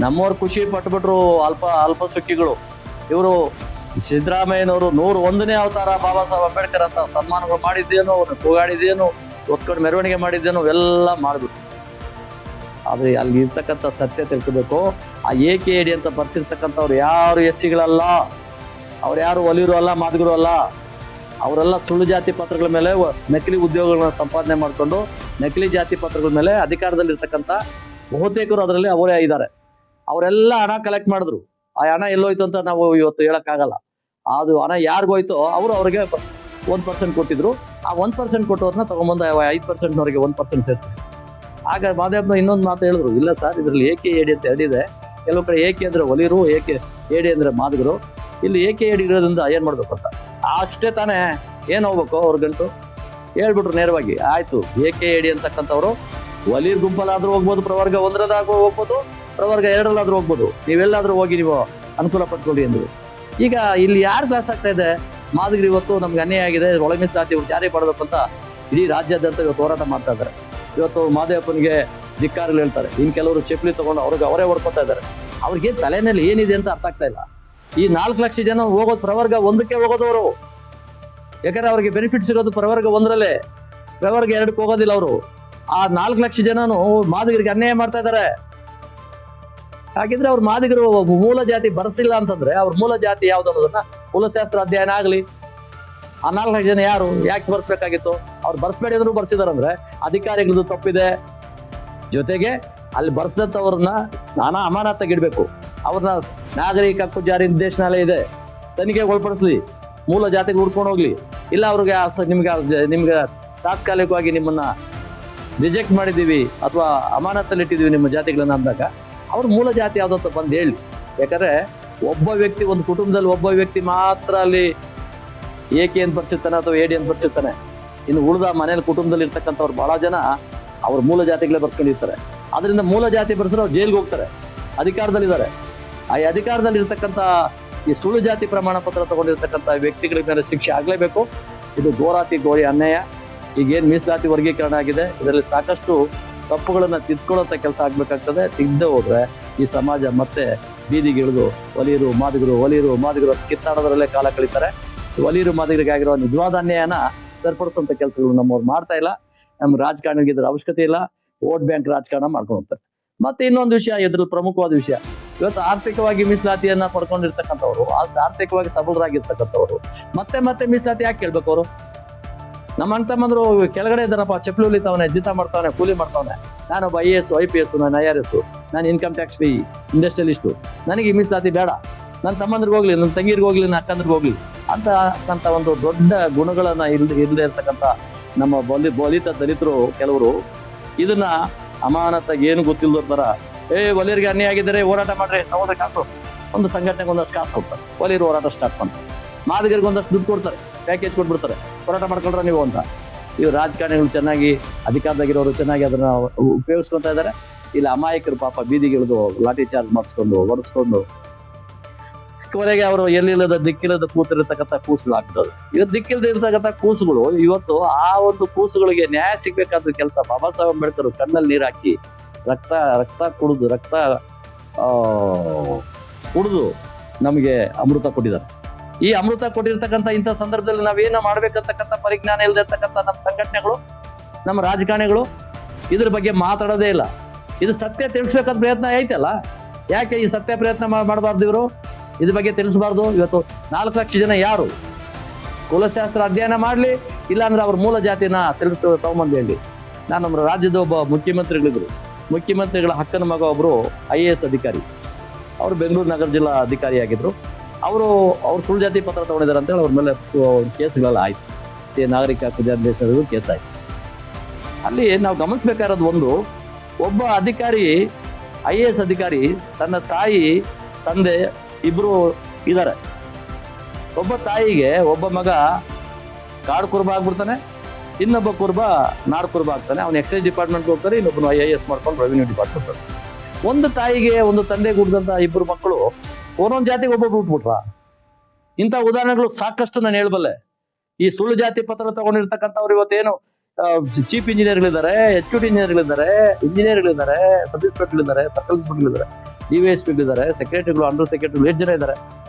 ನಮ್ಮವ್ರು ಖುಷಿ ಪಟ್ಬಿಟ್ರು ಅಲ್ಪ ಸುಖಿಗಳು. ಇವರು ಸಿದ್ದರಾಮಯ್ಯನವರು 101ನೇ ಅವತಾರ ಬಾಬಾ ಸಾಹೇಬ್ ಅಂಬೇಡ್ಕರ್ ಅಂತ ಸನ್ಮಾನಗಳು ಮಾಡಿದ್ದೇನೋ, ಅವ್ರನ್ನ ಕೂಗಾಡಿದೇನೋ, ಒತ್ಕೊಂಡು ಮೆರವಣಿಗೆ ಮಾಡಿದ್ದೇನೋ ಎಲ್ಲ ಮಾಡ್ಬಿಟ್ರು. ಆದ್ರೆ ಅಲ್ಲಿ ಇರ್ತಕ್ಕಂಥ ಸತ್ಯ ತಿಳ್ಕೋಬೇಕು. ಆ AKAD ಅಂತ ಬರ್ಸಿರ್ತಕ್ಕಂಥವ್ರು ಯಾರು SCಗಳಲ್ಲ, ಅವ್ರು ಯಾರು ಒಲಿಯರು ಅಲ್ಲ, ಮಾದಿಗರು ಅಲ್ಲ. ಅವರೆಲ್ಲ ಸುಳ್ಳು ಜಾತಿ ಪತ್ರಗಳ ಮೇಲೆ ನಕಲಿ ಉದ್ಯೋಗಗಳನ್ನ ಸಂಪಾದನೆ ಮಾಡಿಕೊಂಡು ನಕಲಿ ಜಾತಿ ಪತ್ರಗಳ ಮೇಲೆ ಅಧಿಕಾರದಲ್ಲಿರ್ತಕ್ಕಂಥ ಬಹುತೇಕರು ಅದರಲ್ಲಿ ಅವರೇ ಇದ್ದಾರೆ. ಅವರೆಲ್ಲ ಹಣ ಕಲೆಕ್ಟ್ ಮಾಡಿದ್ರು. ಆ ಹಣ ಎಲ್ಲೋಯ್ತು ಅಂತ ನಾವು ಇವತ್ತು ಹೇಳಕ್ಕಾಗಲ್ಲ. ಅದು ಹಣ ಯಾರಿಗೋಯ್ತೋ ಅವ್ರಿಗೆ 1% ಕೊಟ್ಟಿದ್ರು. ಆ 1% ಕೊಟ್ಟವ್ರನ್ನ ತಗೊಂಬಂದು 5%ನವರಿಗೆ 1% ಸೇರಿಸ್ತಾರೆ. ಆಗ ಮಾದೇವನ ಇನ್ನೊಂದು ಮಾತು ಹೇಳಿದ್ರು, ಇಲ್ಲ ಸರ್ ಇದರಲ್ಲಿ AKAD ಅಂತ ಹೇಳಿದೆ, ಕೆಲವು ಕಡೆ AK ಅಂದ್ರೆ ಒಲಿರು, AKAD ಅಂದ್ರೆ ಮಾದಿಗರು, ಇಲ್ಲಿ AKAD ಇರೋದ್ರಿಂದ ಏನ್ ಮಾಡ್ಬೇಕು ಅಂತ. ಅಷ್ಟೇ ತಾನೇ, ಏನ್ ಹೋಗ್ಬೇಕು ಅವ್ರ ಗಂಟು ಹೇಳ್ಬಿಟ್ರು ನೇರವಾಗಿ. ಆಯ್ತು, AKAD ಅಂತಕ್ಕಂಥವ್ರು ಒಲಿರ್ ಗುಂಪಲ್ಲಾದ್ರೂ ಹೋಗ್ಬೋದು, ಪ್ರವರ್ಗ 1ರಲ್ಲಾದ್ರೂ ಹೋಗ್ಬೋದು, ಪ್ರವರ್ಗ 2ರಲ್ಲಾದ್ರೂ ಹೋಗ್ಬೋದು, ನೀವೆಲ್ಲಾದ್ರೂ ಹೋಗಿ ನೀವು ಅನುಕೂಲ ಪಡ್ಕೊಳ್ಳಿ ಅಂದ್ರು. ಈಗ ಇಲ್ಲಿ ಯಾರು ಕ್ಲಾಸ್ ಆಗ್ತಾ ಇದೆ, ಮಾದಿಗರು ಇವತ್ತು ನಮ್ಗೆ ಅನ್ಯಾಯ ಆಗಿದೆ, ಒಳ ಮೀಸಲಾತಿ ಜಾರಿ ಮಾಡಬೇಕು ಅಂತ ಇಡೀ ರಾಜ್ಯಾದ್ಯಂತ ಇವತ್ತು ಹೋರಾಟ ಮಾಡ್ತಾ ಇದ್ದಾರೆ. ಇವತ್ತು ಮಹದೇವಪ್ಪನಿಗೆ ಧಿಕ್ಕಾರಗಳು ಹೇಳ್ತಾರೆ, ಇನ್ ಕೆಲವರು ಚಪ್ಪಲಿ ತಗೊಂಡು ಅವರೇ ಹೊಡ್ಕೊತಾ ಇದ್ದಾರೆ. ಅವ್ರಿಗೆ ತಲೆನಲ್ಲಿ ಏನಿದೆ ಅಂತ ಅರ್ಥ ಆಗ್ತಾ ಇಲ್ಲ. ಈ 4 ಲಕ್ಷ ಜನ ಹೋಗೋದು ಪ್ರವರ್ಗ 1ಕ್ಕೆ ಹೋಗೋದವರು. ಯಾಕಂದ್ರೆ ಅವ್ರಿಗೆ ಬೆನಿಫಿಟ್ಸ್ ಇರೋದು ಪ್ರವರ್ಗ 1ರಲ್ಲೇ, ಪ್ರವರ್ಗ 2ಕ್ಕೆ ಹೋಗೋದಿಲ್ಲ ಅವರು. ಆ 4 ಲಕ್ಷ ಜನನು ಮಾದಿಗರಿಗೆ ಅನ್ಯಾಯ ಮಾಡ್ತಾ ಇದ್ದಾರೆ. ಹಾಗಿದ್ರೆ ಅವ್ರ ಮಾದಿಗರು ಮೂಲ ಜಾತಿ ಬರ್ಸಿಲ್ಲ ಅಂತಂದ್ರೆ ಅವ್ರ ಮೂಲ ಜಾತಿ ಯಾವ್ದು ಅನ್ನೋದನ್ನ ಕುಲಶಾಸ್ತ್ರ ಅಧ್ಯಯನ ಆಗ್ಲಿ. ಆ 4 ಲಕ್ಷ ಜನ ಯಾರು, ಯಾಕೆ ಬರ್ಸ್ಬೇಕಾಗಿತ್ತು? ಅವ್ರು ಬರ್ಸ್ಬೇಡಿ ಅಂದ್ರೂ ಬರ್ಸಿದಾರಂದ್ರೆ ಅಧಿಕಾರಿಗಳದ್ದು ತಪ್ಪಿದೆ. ಜೊತೆಗೆ ಅಲ್ಲಿ ಬರ್ಸದಂತವ್ರನ್ನ ನಾನಾ ಅಮಾನತಾಗಿಡ್ಬೇಕು. ಅವ್ರನ್ನ ನಾಗರಿಕ ಹಕ್ಕು ಜಾರಿ ನಿರ್ದೇಶನಾಲಯ ಇದೆ, ತನಿಖೆಗೆ ಒಳಪಡಿಸ್ಲಿ, ಮೂಲ ಜಾತಿಗೆ ಹುಡ್ಕೊಂಡು ಹೋಗ್ಲಿ. ಇಲ್ಲ ಅವ್ರಿಗೆ ನಿಮ್ಗೆ ತಾತ್ಕಾಲಿಕವಾಗಿ ನಿಮ್ಮನ್ನ ರಿಜೆಕ್ಟ್ ಮಾಡಿದ್ದೀವಿ ಅಥವಾ ಅಮಾನತಲ್ಲಿಟ್ಟಿದ್ದೀವಿ ನಿಮ್ಮ ಜಾತಿಗಳನ್ನ ಅಂದಾಗ ಅವ್ರ ಮೂಲ ಜಾತಿ ಯಾವ್ದು ಅಂತ ಬಂದು ಹೇಳಿ. ಯಾಕಂದ್ರೆ ಒಬ್ಬ ವ್ಯಕ್ತಿ, ಒಂದು ಕುಟುಂಬದಲ್ಲಿ ಒಬ್ಬ ವ್ಯಕ್ತಿ ಮಾತ್ರ ಅಲ್ಲಿ ಏಕೆ ಅಂತ ಬರ್ಸಿರ್ತಾನೆ ಅಥವಾ ಏಡಿ ಅಂತ ಬರ್ಸಿರ್ತಾನೆ. ಇನ್ನು ಉಳಿದ ಮನೇಲಿ ಕುಟುಂಬದಲ್ಲಿ ಇರ್ತಕ್ಕಂಥವ್ರು ಬಹಳ ಜನ ಅವ್ರ ಮೂಲ ಜಾತಿಗಳೇ ಬರ್ಸ್ಕೊಂಡಿರ್ತಾರೆ. ಅದರಿಂದ ಮೂಲ ಜಾತಿ ಬರ್ಸಿದ್ರೆ ಅವ್ರು ಜೈಲ್ಗೆ ಹೋಗ್ತಾರೆ, ಅಧಿಕಾರದಲ್ಲಿದ್ದಾರೆ. ಆ ಅಧಿಕಾರದಲ್ಲಿ ಇರ್ತಕ್ಕಂಥ ಈ ಸುಳ್ಳು ಜಾತಿ ಪ್ರಮಾಣ ಪತ್ರ ತಗೊಂಡಿರ್ತಕ್ಕಂಥ ವ್ಯಕ್ತಿಗಳ ಮೇಲೆ ಶಿಕ್ಷೆ ಆಗ್ಲೇಬೇಕು. ಇದು ಘೋರಾತಿ ಘೋರಿ ಅನ್ಯಾಯ. ಈಗೇನು ಮೀಸಲಾತಿ ವರ್ಗೀಕರಣ ಆಗಿದೆ, ಇದರಲ್ಲಿ ಸಾಕಷ್ಟು ತಪ್ಪುಗಳನ್ನ ತಿದ್ಕೊಳ್ಳೋಂಥ ಕೆಲಸ ಆಗ್ಬೇಕಾಗ್ತದೆ. ತಿದ್ದೇ ಹೋದ್ರೆ ಈ ಸಮಾಜ ಮತ್ತೆ ಬೀದಿಗೆ ಇಳಿದು ಒಲಿಯರು ಮಾದಿಗರು ಕಿತ್ತಾಡೋದ್ರಲ್ಲೇ ಕಾಲ ಕಳೀತಾರೆ. ಒಲಿಯರು ಮಾದಿಗರಿಗೆ ಆಗಿರೋ ನಿಜವಾದ ಅನ್ಯಾಯನ ಸರಿಪಡಿಸುವಂತ ಕೆಲಸಗಳು ನಮ್ಮವ್ರು ಮಾಡ್ತಾ ಇಲ್ಲ. ನಮ್ಮ ರಾಜಕಾರಣಿಗೆ ಇದ್ರ ಅವಶ್ಯಕತೆ ಇಲ್ಲ. ವೋಟ್ ಬ್ಯಾಂಕ್ ರಾಜಕಾರಣ ಮಾಡ್ಕೊಂಡು ಹೋಗ್ತಾರೆ. ಮತ್ತೆ ಇನ್ನೊಂದು ವಿಷಯ, ಇದ್ರಲ್ಲಿ ಪ್ರಮುಖವಾದ ವಿಷಯ, ಇವತ್ತು ಆರ್ಥಿಕವಾಗಿ ಮೀಸಲಾತಿಯನ್ನ ಪಡ್ಕೊಂಡಿರ್ತಕ್ಕಂಥವ್ರು, ಆರ್ಥಿಕವಾಗಿ ಸಬಲರಾಗಿರ್ತಕ್ಕಂಥವ್ರು ಮತ್ತೆ ಮೀಸಲಾತಿ ಯಾಕೆ ಕೇಳ್ಬೇಕು? ಅವರು ನಮ್ಮ ಅಣ್ಣ ತಮ್ಮಂದ್ರು ಕೆಳಗಡೆ ಇದ್ದಾರಪ್ಪ, ಚಪ್ಪಲಿ ಹೊಲಿತಾವನೆ, ಜೀತ ಮಾಡ್ತಾವನೆ, ಕೂಲಿ ಮಾಡ್ತಾವನೆ. ನಾನೊಬ್ಬ IAS, IPS, ನಾನು IRS, ನಾನು ಇನ್ಕಮ್ ಟ್ಯಾಕ್ಸ್ ಪೇ, ಇಂಡಸ್ಟ್ರಿಯಲಿಸ್ಟು, ನನಗೆ ಈ ಮೀಸಲಾತಿ ಬೇಡ, ನನ್ನ ತಮ್ಮಂದ್ರಿಗೆ ಹೋಗ್ಲಿ, ನನ್ನ ತಂಗಿರ್ಗೆ ಹೋಗ್ಲಿ, ನನ್ನ ಅಕ್ಕಂದ್ರಿಗೆ ಹೋಗ್ಲಿ ಅಂತ ಒಂದು ದೊಡ್ಡ ಗುಣಗಳನ್ನ ಇಲ್ಲದೆ ಇರ್ತಕ್ಕಂಥ ನಮ್ಮ ಬಲಿತ ದಲಿತರು ಕೆಲವರು ಇದನ್ನ ಅಮಾನತಾಗಿ ಏನು ಗೊತ್ತಿಲ್ಲದ ತರ ಒಲಿಯರಿಗೆ ಅನ್ಯಾಯ ಆಗಿದ್ದಾರೆ, ಹೋರಾಟ ಮಾಡ್ರಿ, ತಗೊಂಡ್ರೆ ಕಾಸು, ಒಂದು ಸಂಘಟನೆಗೆ ಒಂದಷ್ಟು ಕಾಸು ಕೊಡ್ತಾರೆ, ಒಲಿಯರು ಹೋರಾಟ ಸ್ಟಾರ್ಟ್ ಮಾಡ್ತಾರೆ. ಮಾದಿಗರಿಗೆ ಒಂದಷ್ಟು ದುಡ್ಡು ಕೊಡ್ತಾರೆ, ಪ್ಯಾಕೇಜ್ ಕೊಟ್ಬಿಡ್ತಾರೆ, ಹೋರಾಟ ಮಾಡ್ಕೊಳ್ರ ನೀವು ಅಂತ. ಇವು ರಾಜಕಾರಣಿಗಳು ಚೆನ್ನಾಗಿ ಅಧಿಕಾರದಾಗಿರೋರು ಚೆನ್ನಾಗಿ ಅದನ್ನ ಉಪಯೋಗಿಸ್ಕೊತಾ ಇದ್ದಾರೆ. ಇಲ್ಲ ಅಮಾಯಕರು ಪಾಪ ಬೀದಿಗಿಳಿದು ಲಾಠಿ ಚಾರ್ಜ್ ಮಾಡಿಸ್ಕೊಂಡು ಹೊಡೆಸ್ಕೊಂಡು ಕೊನೆಗೆ ಅವರು ಎಲ್ಲಿಲ್ಲದ ದಿಕ್ಕಿಲ್ಲದ ಕೂತಿರತಕ್ಕಂಥ ಕೂಸುಗಳು ಆಗ್ತದೆ. ಇವತ್ತು ದಿಕ್ಕಿಲ್ಲದೆ ಇರ್ತಕ್ಕಂಥ ಕೂಸುಗಳು ಇವತ್ತು ಆ ಒಂದು ಕೂಸುಗಳಿಗೆ ನ್ಯಾಯ ಸಿಗ್ಬೇಕಾದ ಕೆಲಸ ಬಾಬಾ ಸಾಹೇಬ್ ಅಂಬೇಡ್ಕರ್ ಕಣ್ಣಲ್ಲಿ ನೀರು ಹಾಕಿ ರಕ್ತ ಕುಡಿದು ನಮಗೆ ಅಮೃತ ಕೊಟ್ಟಿದ್ದಾರೆ. ಈ ಅಮೃತ ಕೊಟ್ಟಿರ್ತಕ್ಕಂಥ ಇಂಥ ಸಂದರ್ಭದಲ್ಲಿ ನಾವೇನು ಮಾಡ್ಬೇಕಂತಕ್ಕಂಥ ಪರಿಜ್ಞಾನ ಇಲ್ಲದಿರ್ತಕ್ಕಂಥ ನಮ್ಮ ಸಂಘಟನೆಗಳು, ನಮ್ಮ ರಾಜಕಾರಣಿಗಳು ಇದ್ರ ಬಗ್ಗೆ ಮಾತಾಡೋದೇ ಇಲ್ಲ. ಇದು ಸತ್ಯ ತಿಳಿಸ್ಬೇಕಂತ ಪ್ರಯತ್ನ ಐತಲ್ಲ, ಯಾಕೆ ಈ ಸತ್ಯ ಪ್ರಯತ್ನ ಮಾಡಬಾರ್ದು? ಇವರು ಇದ್ರ ಬಗ್ಗೆ ತಿಳಿಸಬಾರ್ದು? ಇವತ್ತು 4 ಲಕ್ಷ ಜನ ಯಾರು ಕುಲಶಾಸ್ತ್ರ ಅಧ್ಯಯನ ಮಾಡಲಿ, ಇಲ್ಲಾಂದ್ರೆ ಅವ್ರ ಮೂಲ ಜಾತಿನ ತಗೊಂಬಂದು ಹೇಳಿ. ನಾನು ನಮ್ಮ ರಾಜ್ಯದ ಒಬ್ಬ ಮುಖ್ಯಮಂತ್ರಿಗಳ ಅಕ್ಕನ ಮಗ ಒಬ್ರು IAS ಅಧಿಕಾರಿ, ಅವರು ಬೆಂಗಳೂರು ನಗರ ಜಿಲ್ಲಾ ಅಧಿಕಾರಿಯಾಗಿದ್ರು. ಅವರು ಸುಳ್ಳು ಜಾತಿ ಪತ್ರ ತಗೊಂಡಿದ್ದಾರೆ ಅಂತೇಳಿ ಅವ್ರ ಮೇಲೆ ಕೇಸ್ಗಳೆಲ್ಲ ಆಯ್ತು. ನಾಗರಿಕ ಕುಜಾದೇಶರು ಕೇಸ್ ಆಯ್ತು. ಅಲ್ಲಿ ನಾವು ಗಮನಿಸ್ಬೇಕಾಗಿರೋದು ಒಬ್ಬ ಅಧಿಕಾರಿ, IAS ಅಧಿಕಾರಿ, ತನ್ನ ತಾಯಿ ತಂದೆ ಇಬ್ರು ಇದ್ದಾರೆ. ಒಬ್ಬ ತಾಯಿಗೆ ಒಬ್ಬ ಮಗ ಕಾಡು ಕುರುಬ ಆಗ್ಬಿಡ್ತಾನೆ, ಇನ್ನೊಬ್ಬ ಕುರುಬ ನಾಡು ಕುರುಬ ಆಗ್ತಾನೆ. ಅವ್ನು ಎಕ್ಸೈಸ್ ಡಿಪಾರ್ಟ್ಮೆಂಟ್ಗೆ ಹೋಗ್ತಾರೆ, ಇನ್ನೊಬ್ಬನು IAS ಮಾಡ್ಕೊಂಡು ರೆವಿನ್ಯೂ ಡಿಪಾರ್ಟ್ಮೆಂಟ್. ಒಂದು ತಾಯಿಗೆ ಒಂದು ತಂದೆಗೆ ಹುಟ್ಟಿದಂತ ಇಬ್ಬರು ಮಕ್ಕಳು ಒಂದೊಂದು ಜಾತಿಗೆ ಒಬ್ಬೊಬ್ರು ಹುಟ್ಬಿಟ್ರ. ಇಂಥ ಉದಾಹರಣೆಗಳು ಸಾಕಷ್ಟು ನಾನು ಹೇಳ್ಬಲ್ಲೆ. ಈ ಸುಳ್ಳು ಜಾತಿ ಪತ್ರ ತಗೊಂಡಿರ್ತಕ್ಕಂಥವ್ರು ಇವತ್ತೇನು ಚೀಫ್ ಇಂಜಿನಿಯರ್ಗಳಿದ್ದಾರೆ, ಎಕ್ಸಿಕ್ಯೂಟಿವ್ ಇಂಜಿನಿಯರ್ಗಳಿದ್ದಾರೆ, ಸಬ್ ಇನ್ಸ್ಪೆಕ್ಟರ್ಗಳಿದ್ದಾರೆ, ಸರ್ಕಲ್ ಇನ್ಸ್ಪೆಕ್ಟರ್ಗಳಿದ್ದಾರೆ, DYSPಗಳಿದ್ದಾರೆ, ಸೆಕ್ರೆಟರಿಗಳು, ಅಂಡರ್ ಸೆಕ್ರೆಟರಿಗಳು, ಎಷ್ಟು ಜನ ಇದ್ದಾರೆ?